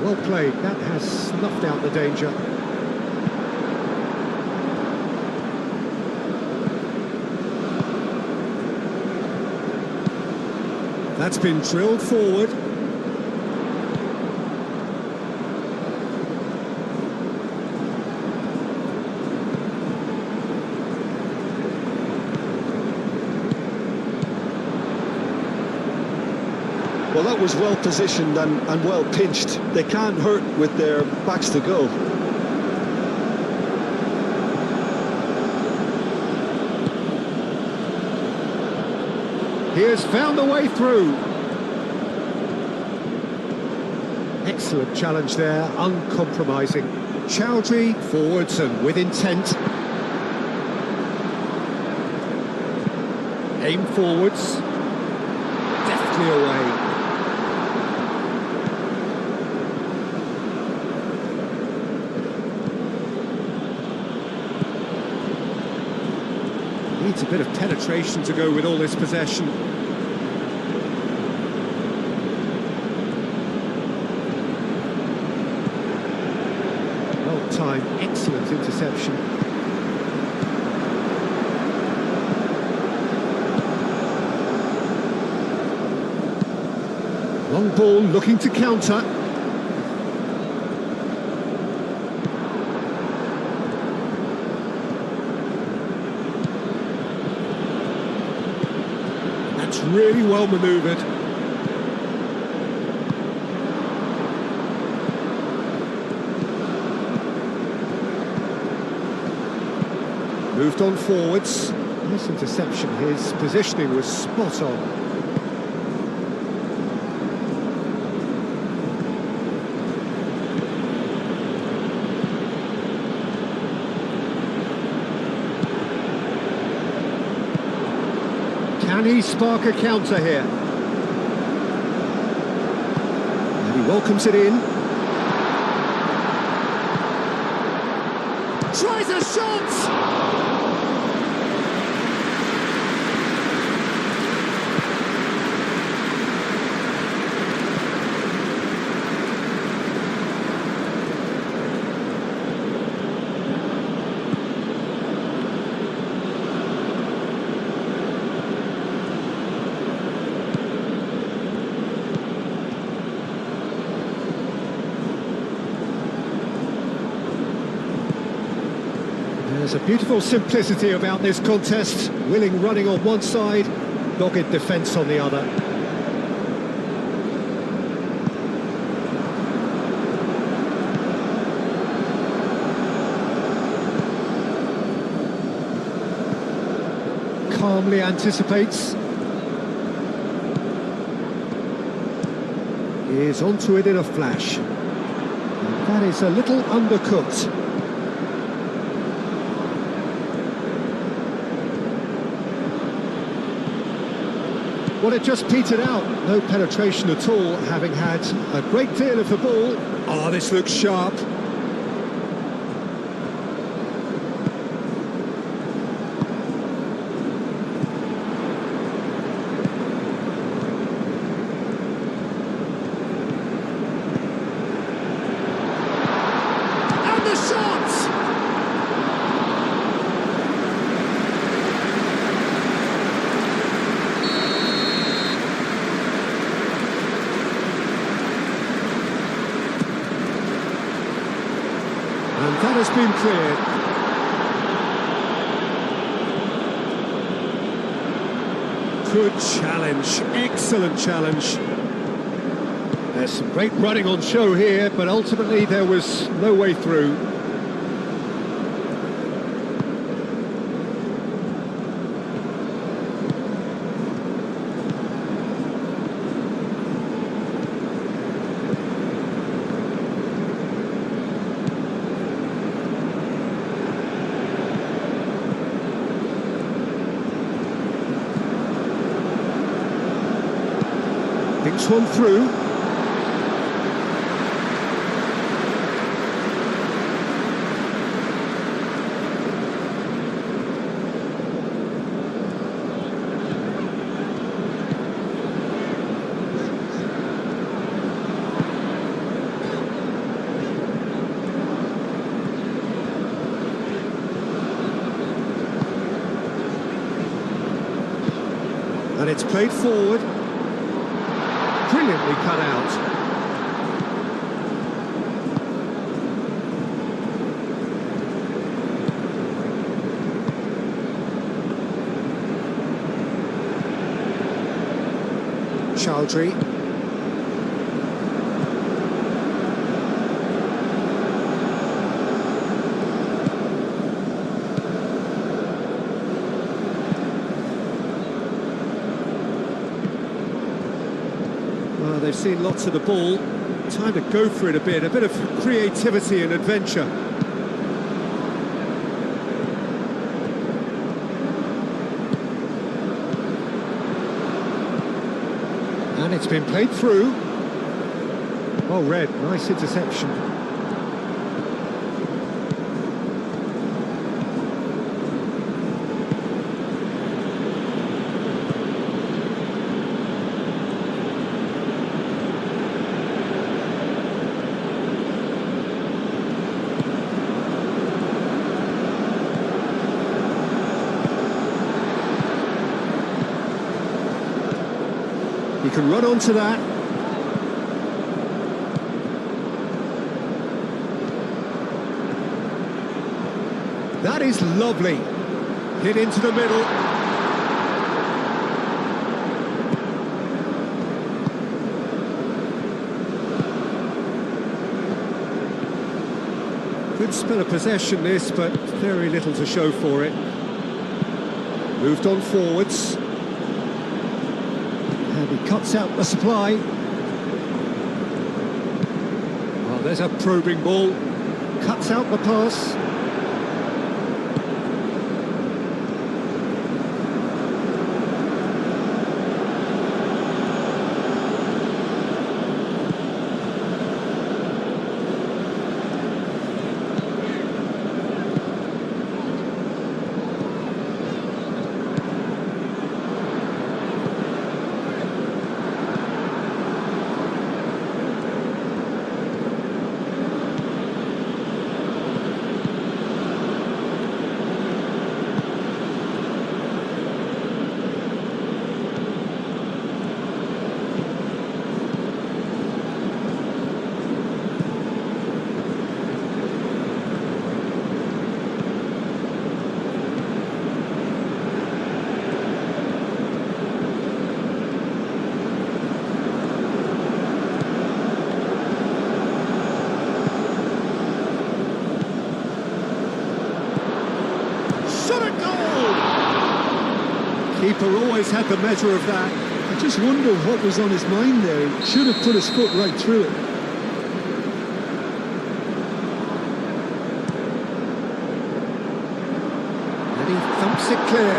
Well played, that has snuffed out the danger. That's been drilled forward. Well, that was well positioned and well pinched. They can't hurt with their backs to goal. He has found a way through. Excellent challenge there, uncompromising. Chowdhury forwards and with intent. Aim forwards. Deftly away. Needs a bit of penetration to go with all this possession. Well timed, excellent interception. Long ball looking to counter. That's really well manoeuvred. Moved on forwards. Nice interception. His positioning was spot on. Can he spark a counter here? And he welcomes it in. Tries a shot! There's a beautiful simplicity about this contest. Willing running on one side, dogged defence on the other. Calmly anticipates. Is onto it in a flash. And that is a little undercooked. Well, it just petered out. No penetration at all, having had a great deal of the ball. Oh, this looks sharp. And the shot! And that has been cleared. Good challenge, excellent challenge. There's some great running on show here, but ultimately there was no way through. Thinks one through. And it's played forward. Brilliantly cut out. Chowdhury. they've seen lots of the ball. Time to go for it a bit of creativity and adventure. And it's been played through. Well read, nice interception. He can run onto that. That is lovely. Hit into the middle. Good spell of possession this, but very little to show for it. Moved on forwards. And he cuts out the supply. Well, there's a probing ball. Cuts out the pass. Keeper always had the measure of that. I just wonder what was on his mind there. He should have put his foot right through it. And he thumps it clear.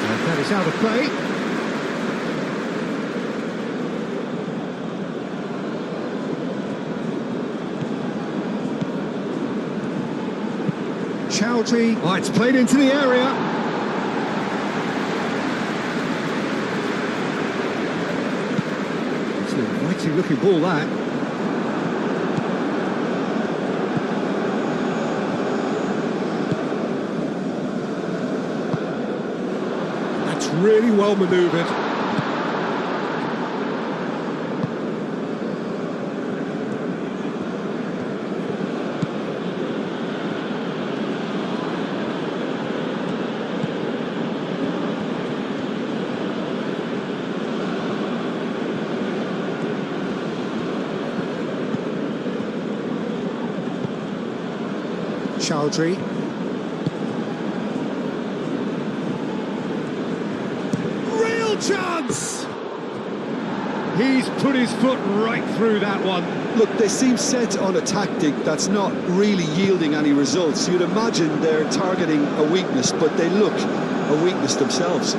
And that is out of play. Chowdhury. Oh, it's played into the area. It's an inviting looking ball, that. That's really well manoeuvred. Chowdhury. Real chance! He's put his foot right through that one. Look, they seem set on a tactic that's not really yielding any results. You'd imagine they're targeting a weakness, but they look a weakness themselves.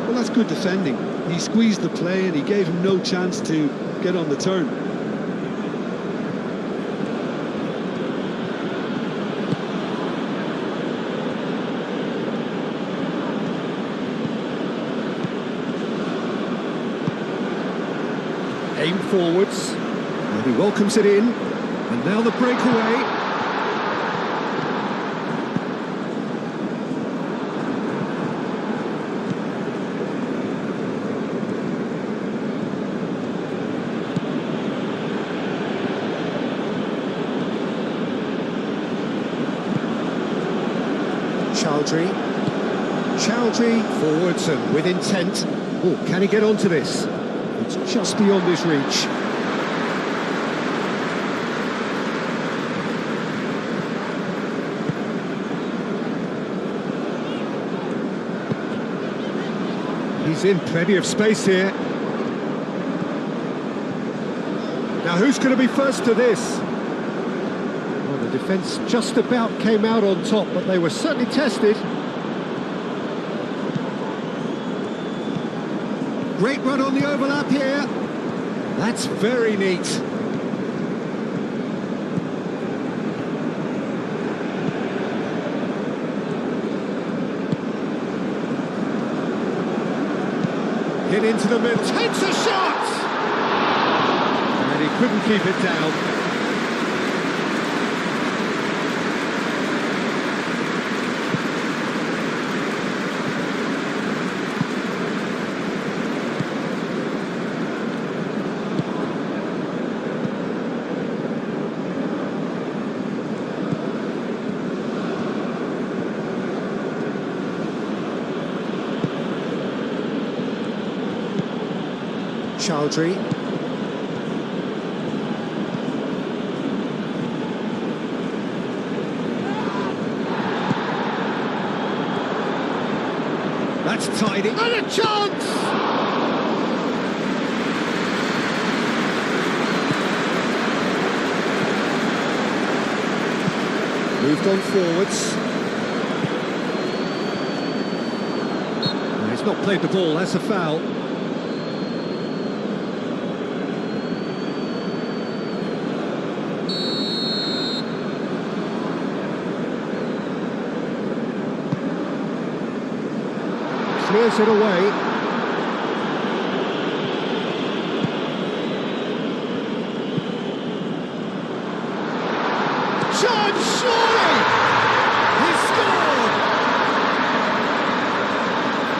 Well, that's good defending. He squeezed the play and he gave him no chance to get on the turn. Aim forwards, and he welcomes it in, and now the breakaway. Chowdhury forwards and with intent. Oh, can he get onto this? It's just beyond his reach. He's in plenty of space here. Now who's going to be first to this? Well, the defence just about came out on top, but they were certainly tested. Great run on the overlap here. That's very neat. Hit into the middle, takes a shot! And he couldn't keep it down. Chowdhury. That's tidy. And a chance! Moved on forwards. No, he's not played the ball, that's a foul. Clears it away. John Shorey! He scored!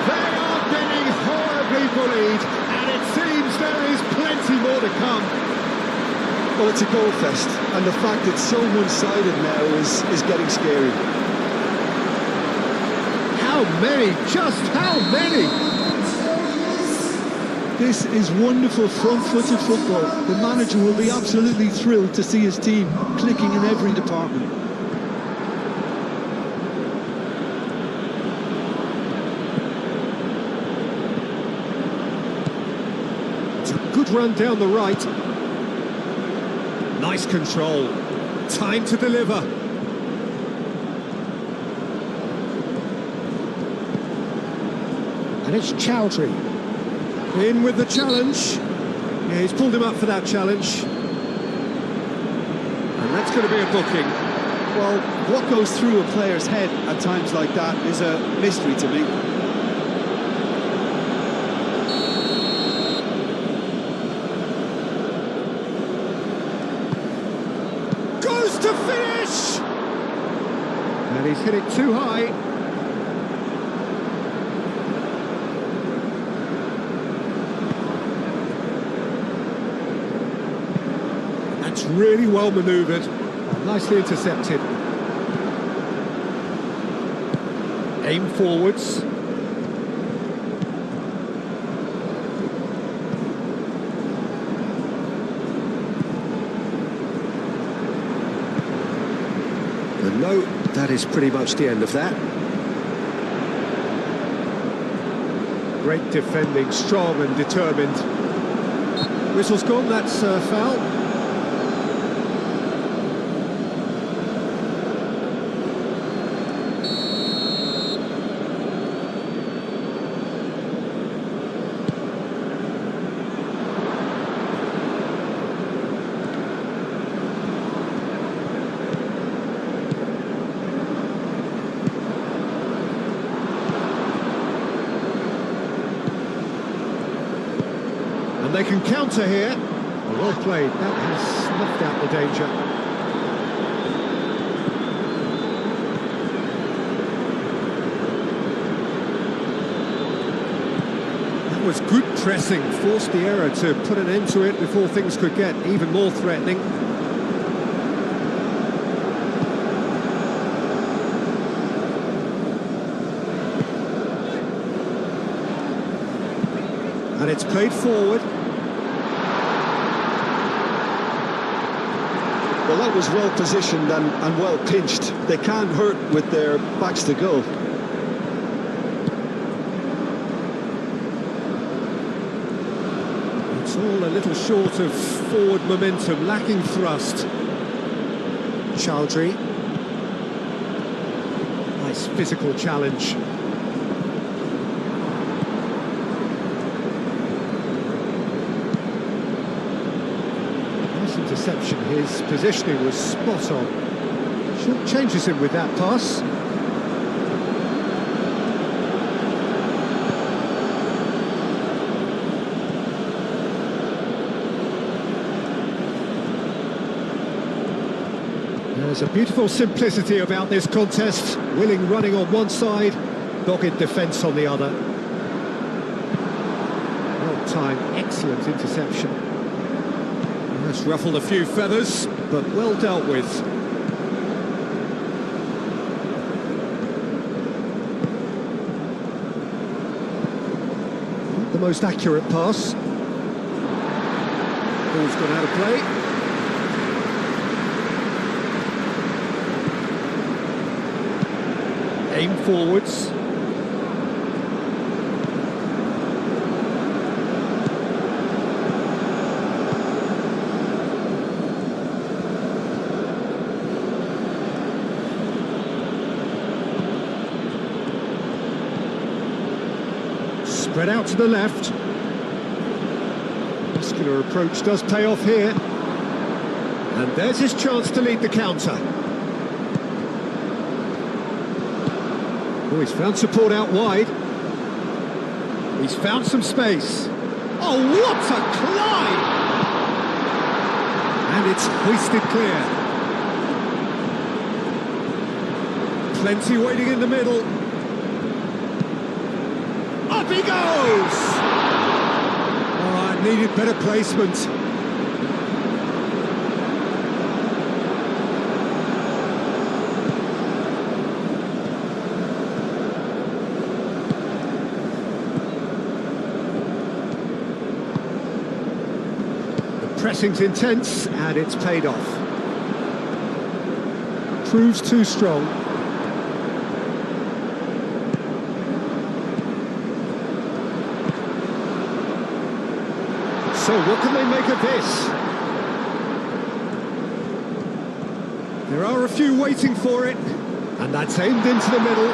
They are getting horribly bullied, and it seems there is plenty more to come. Well, it's a goal fest, and the fact it's so one-sided now is getting scary. How many? Just how many? This is wonderful front-footed football. The manager will be absolutely thrilled to see his team clicking in every department. It's a good run down the right. Nice control. Time to deliver. And it's Chowdhury. In with the challenge. Yeah, he's pulled him up for that challenge. And that's going to be a booking. Well, what goes through a player's head at times like that is a mystery to me. Goes to finish! And he's hit it too high. That's really well manoeuvred. Nicely intercepted. Aim forwards. And no, that is pretty much the end of that. Great defending, strong and determined. Whistle's gone, that's a foul. And they can counter here. Well played, that has snuffed out the danger. That was good pressing, forced the error to put an end to it before things could get even more threatening. And it's played forward. Well, that was well positioned and well pinched. They can't hurt with their backs to goal. It's all a little short of forward momentum, lacking thrust. Chowdhury. Nice physical challenge. Nice interception. His positioning was spot on. Short changes him with that pass. There's a beautiful simplicity about this contest. Willing running on one side, dogged defence on the other. Well timed, excellent interception. That's ruffled a few feathers, but well dealt with. Not the most accurate pass. Ball's gone out of play. Aim forwards. Spread out to the left. Muscular approach does pay off here. And there's his chance to lead the counter. Oh, he's found support out wide. He's found some space. Oh, what a climb! And it's hoisted clear. Plenty waiting in the middle. Up he goes! All right, needed better placement. Pressing's intense, and it's paid off. Proves too strong. So what can they make of this? There are a few waiting for it, and that's aimed into the middle.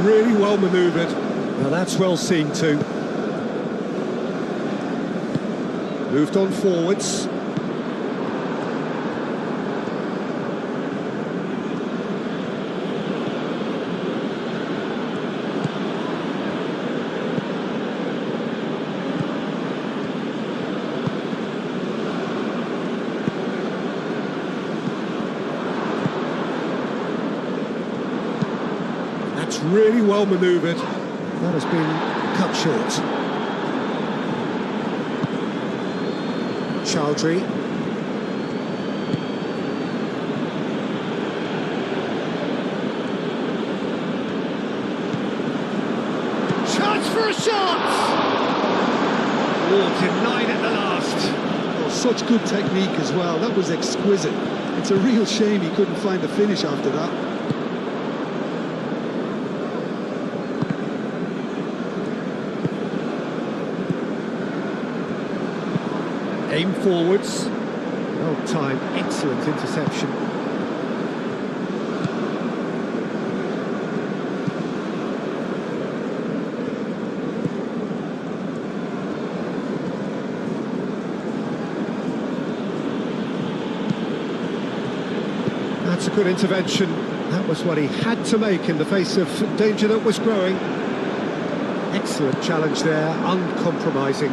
Really well manoeuvred. Now that's well seen too. Moved on forwards. Really well manoeuvred. That has been cut short. Chowdhury. Chance for a shot! Oh, denied at the last. Oh, such good technique as well. That was exquisite. It's a real shame he couldn't find a finish after that. Aim forwards. Well timed, excellent interception. That's a good intervention. That was what he had to make in the face of danger that was growing. Excellent challenge there, uncompromising.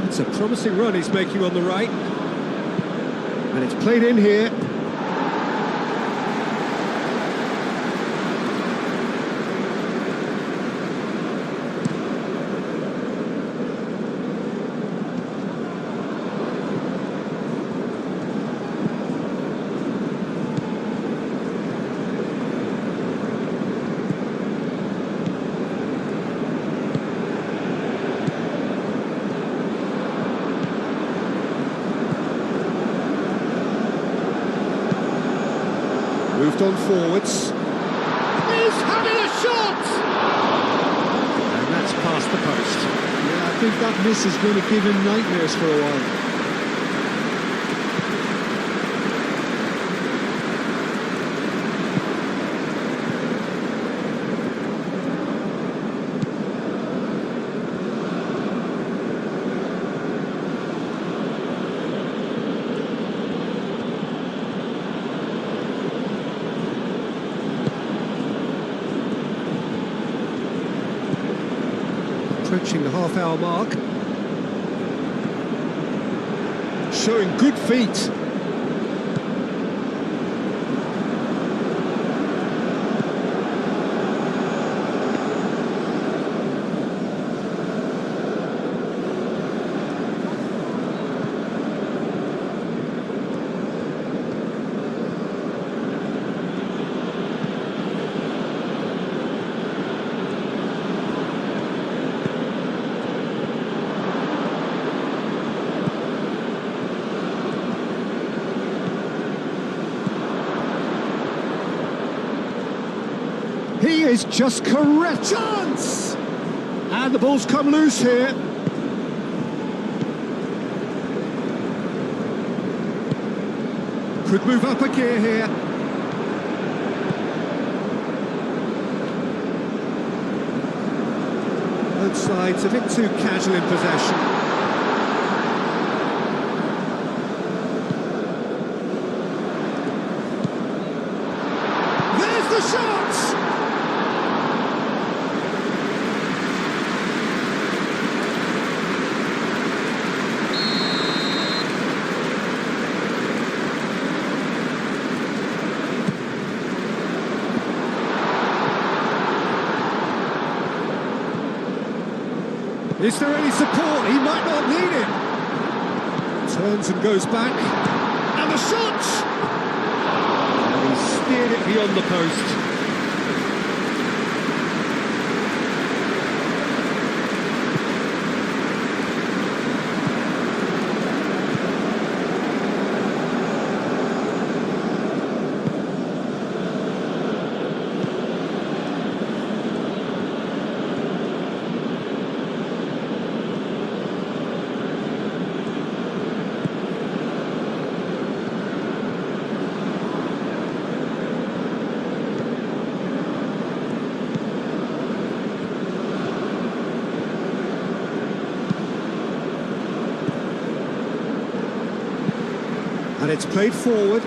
It's a promising run he's making on the right. And it's played in here. moved on forwards. He's having a shot! And that's past the post. Yeah, I think that miss is going to give him nightmares for a while. Approaching the half-hour mark. Showing good feet. He is just correct. Chance! And the ball's come loose here. Could move up a gear here. Both sides a bit too casual in possession. There's the shot! Is there any support? He might not need it. Turns and goes back. And the shot! And he steered it beyond the post. And it's played forward.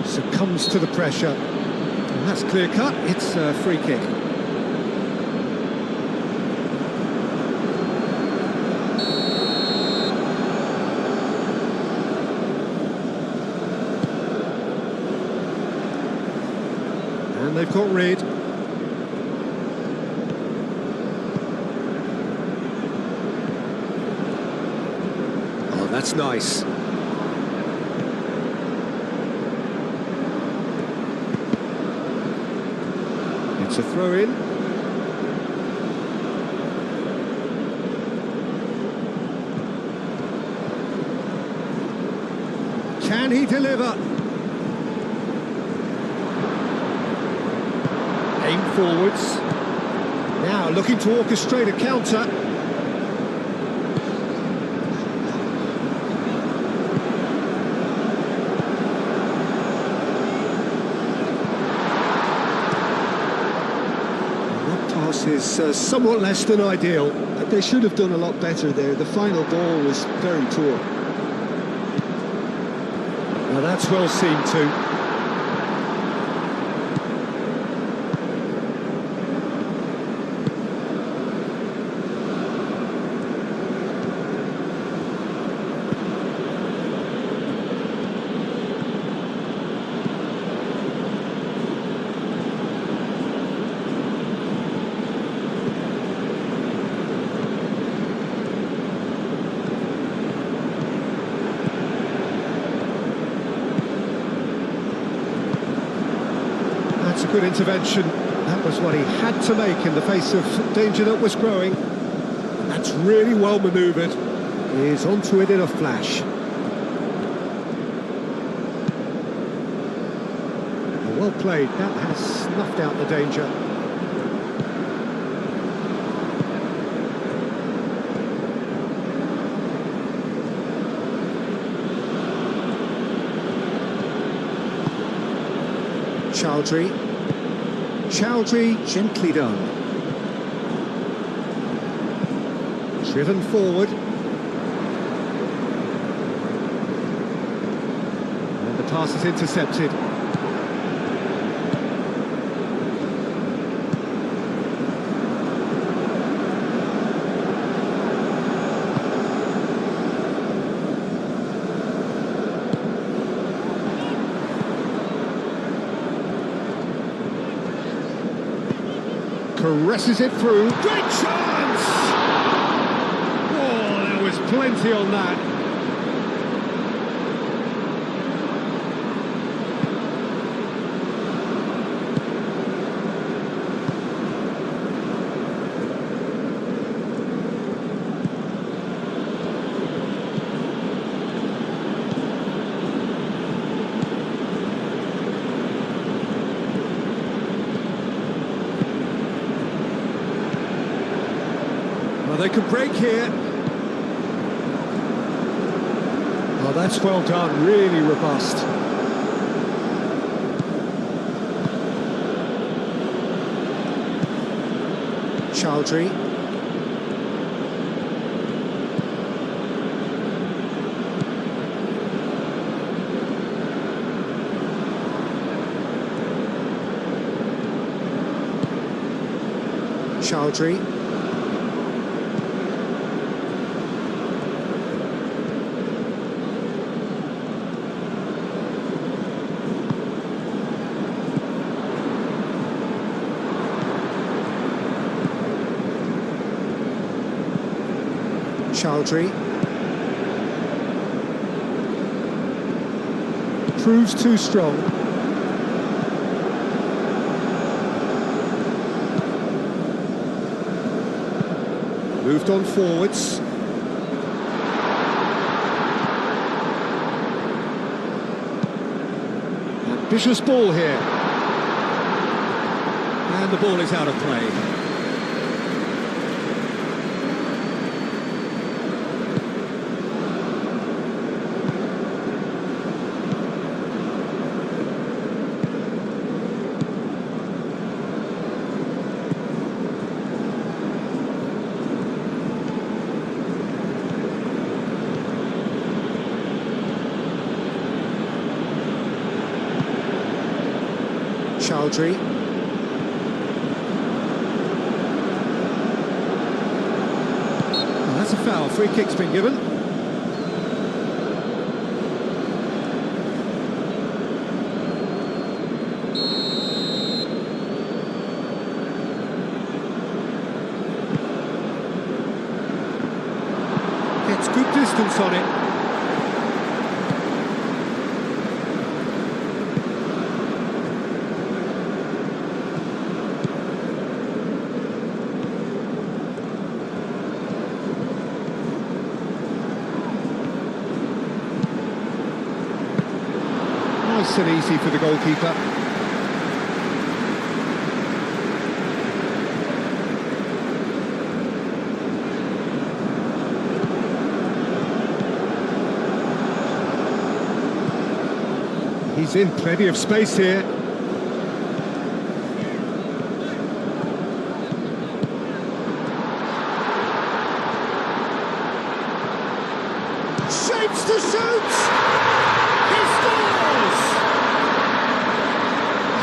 Succumbs to the pressure. And that's clear cut. It's a free kick. And they've got rid. That's nice. It's a throw-in. Can he deliver? Aim forwards. Now looking to orchestrate a counter. Is somewhat less than ideal. They should have done a lot better there. The final ball was very poor. Now that's well seen too. That's a good intervention. That was what he had to make in the face of danger that was growing. That's really well manoeuvred. He's onto it in a flash. Well played, that has snuffed out the danger. Chowdhury, gently done. Driven forward. And the pass is intercepted. Caresses it through. Great chance! Oh, there was plenty on that. They could break here. Oh, that's well done, really robust. Chowdhury. Chowdhury. Chowdhury proves too strong. Moved on forwards. Ambitious ball here. And the ball is out of play. Chowdhury. Oh, that's a foul. Free kick's been given. Gets good distance on it. Nice and easy for the goalkeeper. He's in plenty of space here. Shapes to shoot! He scores!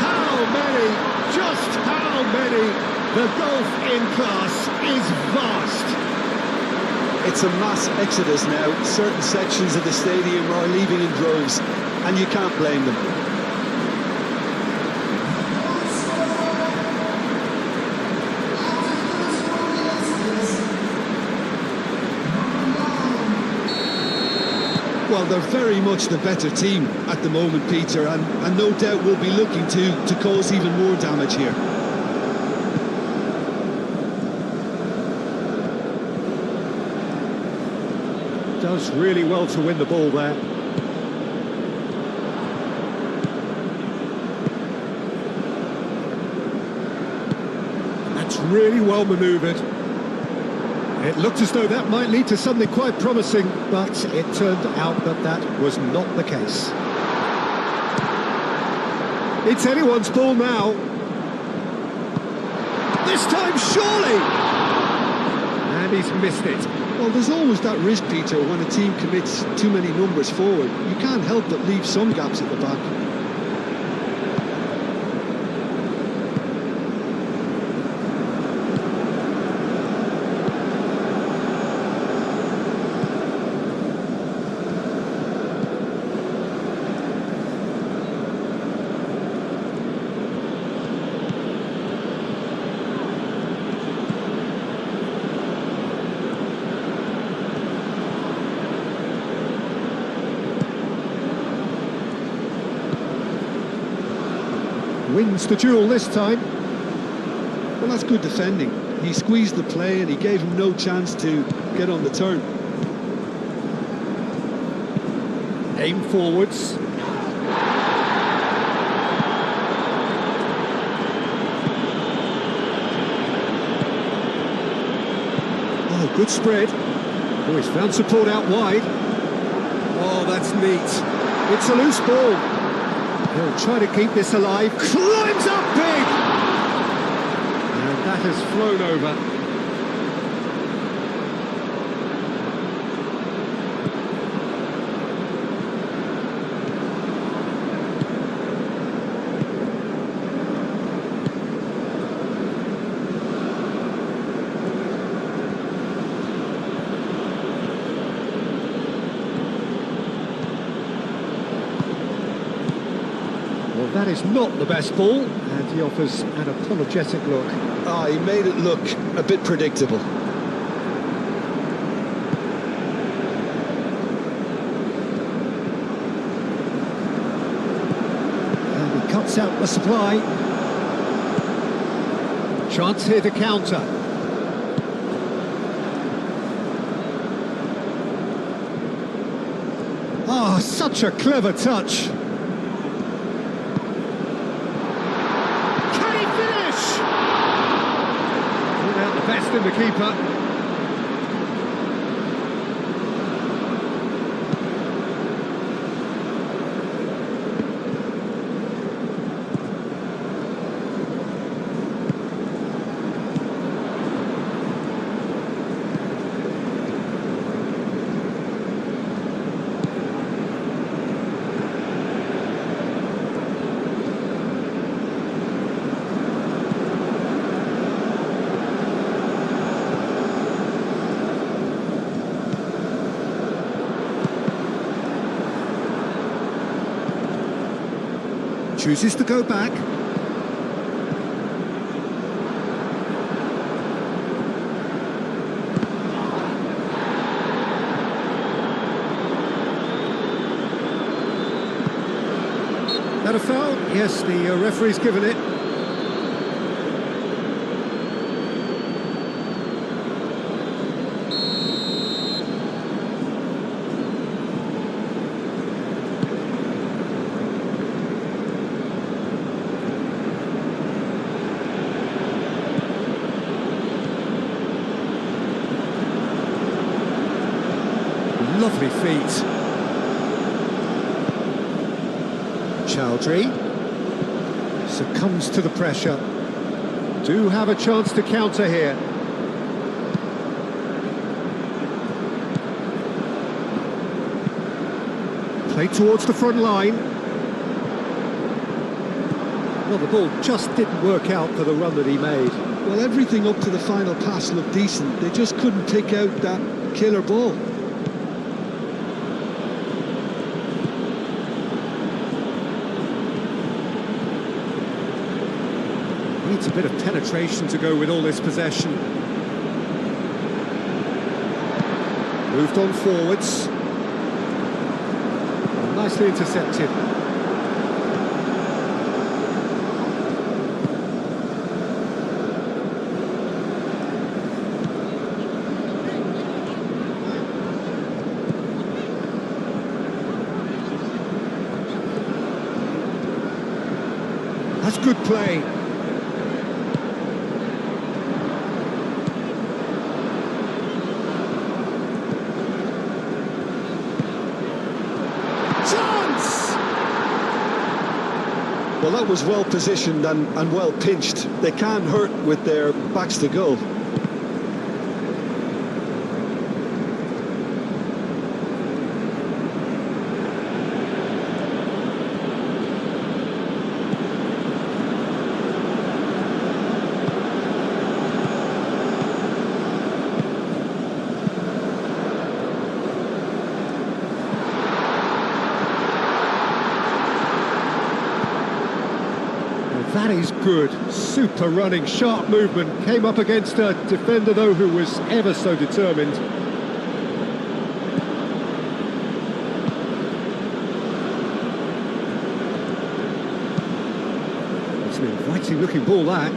How many? Just how many? The gulf in class is vast. It's a mass exodus now. Certain sections of the stadium are leaving in droves, and you can't blame them. Well, they're very much the better team at the moment, Peter, and no doubt will be looking to cause even more damage here. Does really well to win the ball there. That's really well manoeuvred. It looked as though that might lead to something quite promising, but it turned out that that was not the case. It's anyone's ball now. This time, surely! And he's missed it. Well, there's always that risk, Peter, when a team commits too many numbers forward. You can't help but leave some gaps at the back. Wins the duel this time. Well, that's good defending. He squeezed the play and he gave him no chance to get on the turn. Aim forwards. Oh, good spread. Oh, he's found support out wide. Oh, that's neat. It's a loose ball. He'll try to keep this alive. Climbs up big! And that has flown over. Well, that is not the best ball, and he offers an apologetic look. Ah, he made it look a bit predictable. And he cuts out the supply. Chance here to counter. Ah, such a clever touch. Best in the keeper. Chooses to go back. That a foul? Yes, the referee's given it. Lovely feet. Chowdhury succumbs to the pressure. Do have a chance to counter here. Play towards the front line. Well, the ball just didn't work out for the run that he made. Well, everything up to the final pass looked decent. They just couldn't pick out that killer ball. Needs a bit of penetration to go with all this possession. Moved on forwards. Nicely intercepted. That's good play. Chance! Well, that was well positioned and well pinched. They can't hurt with their backs to goal. That is good. Super running, sharp movement. Came up against a defender, though, who was ever so determined. It's an inviting looking ball, that.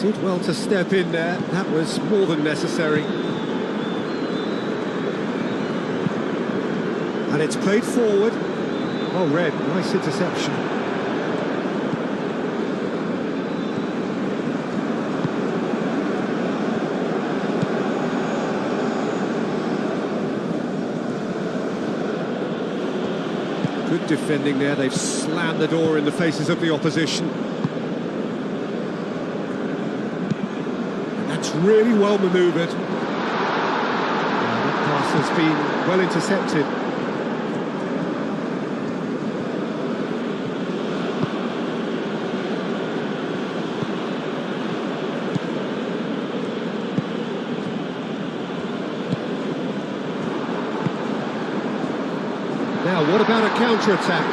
Did well to step in there. That was more than necessary. And it's played forward. Well read, nice interception. Good defending there, they've slammed the door in the faces of the opposition. And that's really well manoeuvred. That pass has been well intercepted. Now, what about a counter-attack?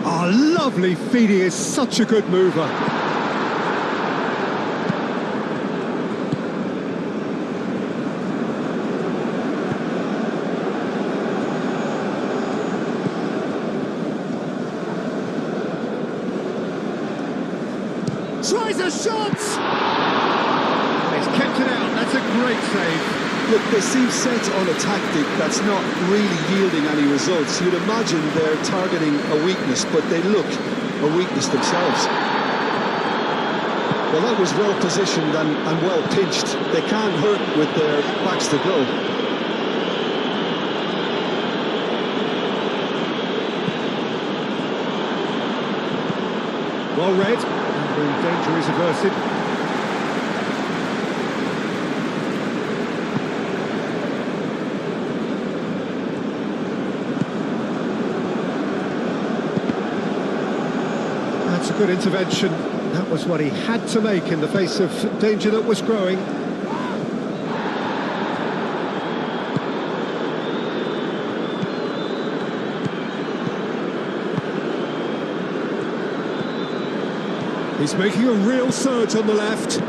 Oh, lovely feed, he is such a good mover. Tries a shot! He's kept it out, that's a great save. Look, they seem set on a tactic that's not really yielding any results. You'd imagine they're targeting a weakness, but they look a weakness themselves. Well, that was well positioned and well pinched. They can't hurt with their backs to goal. Well read, and the danger is averted. That's a good intervention. That was what he had to make in the face of danger that was growing. He's making a real surge on the left.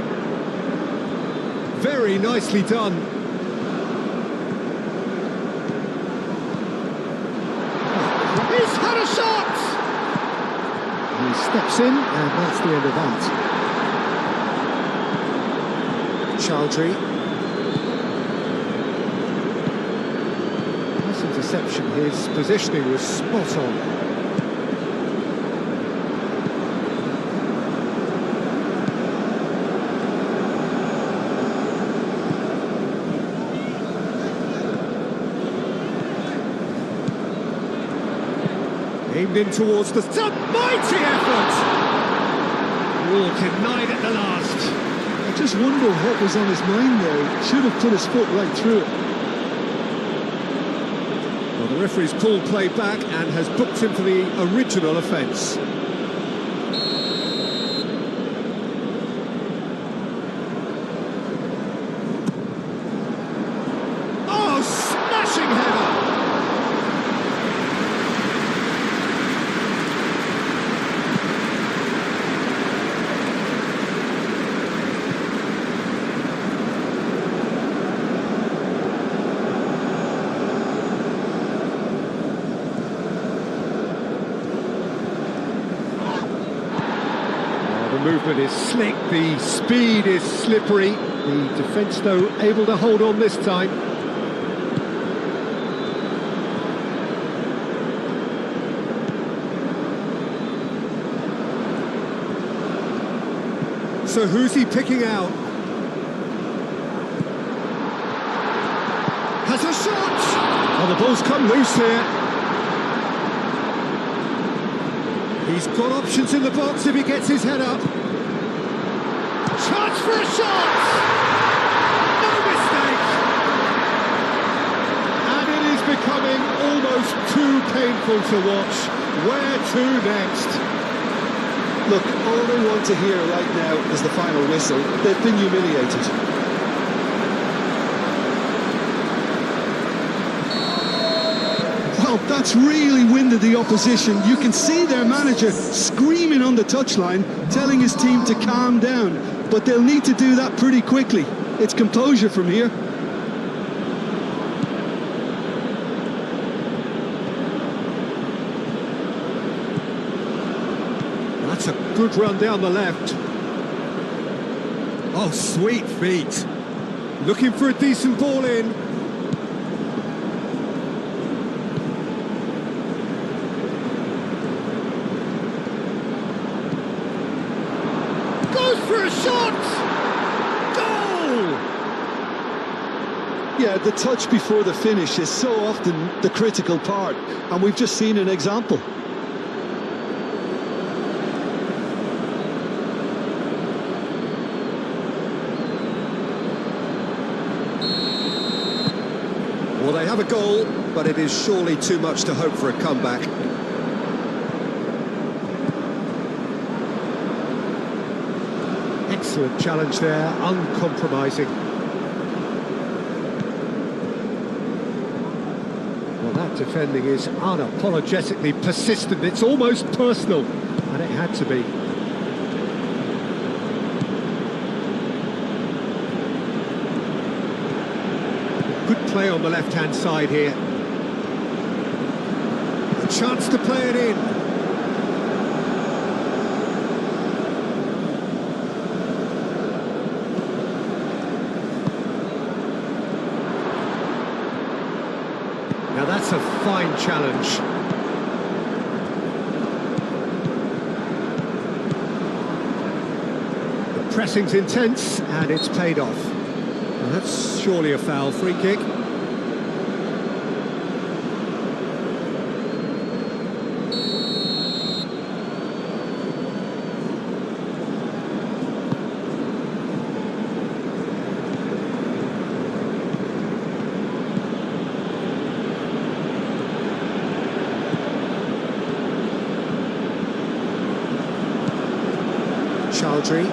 Very nicely done. He's had a shot! He steps in, and that's the end of that. Chowdhury. Nice interception. His positioning was spot on. Aimed in towards the top, mighty effort! Oh, denied at the last. I just wonder what was on his mind there. Should have put his foot right through it. Well, the referee's pulled play back and has booked him for the original offence. Oh, smashing header! The movement is slick, the speed is slippery. The defence, though, able to hold on this time. So who's he picking out? Has a shot! Oh, the ball's come loose here. He's got options in the box if he gets his head up. Chance for a shot! No mistake! And it is becoming almost too painful to watch. Where to next? Look, all they want to hear right now is the final whistle. They've been humiliated. Well, that's really winded the opposition. You can see their manager screaming on the touchline, telling his team to calm down. But they'll need to do that pretty quickly. It's composure from here. That's a good run down the left. Oh, sweet feet. Looking for a decent ball in. Goes for a shot! Goal! Yeah, the touch before the finish is so often the critical part, and we've just seen an example. Well, they have a goal, but it is surely too much to hope for a comeback. Excellent challenge there, uncompromising. Well, that defending is unapologetically persistent. It's almost personal, and it had to be. Good play on the left-hand side here. A chance to play it in. Now that's a fine challenge. The pressing's intense, and it's paid off. Well, that's surely a foul. Free kick. Chaldry.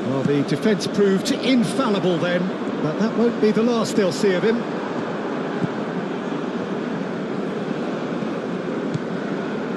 Well, the defence proved infallible then, but that won't be the last they'll see of him.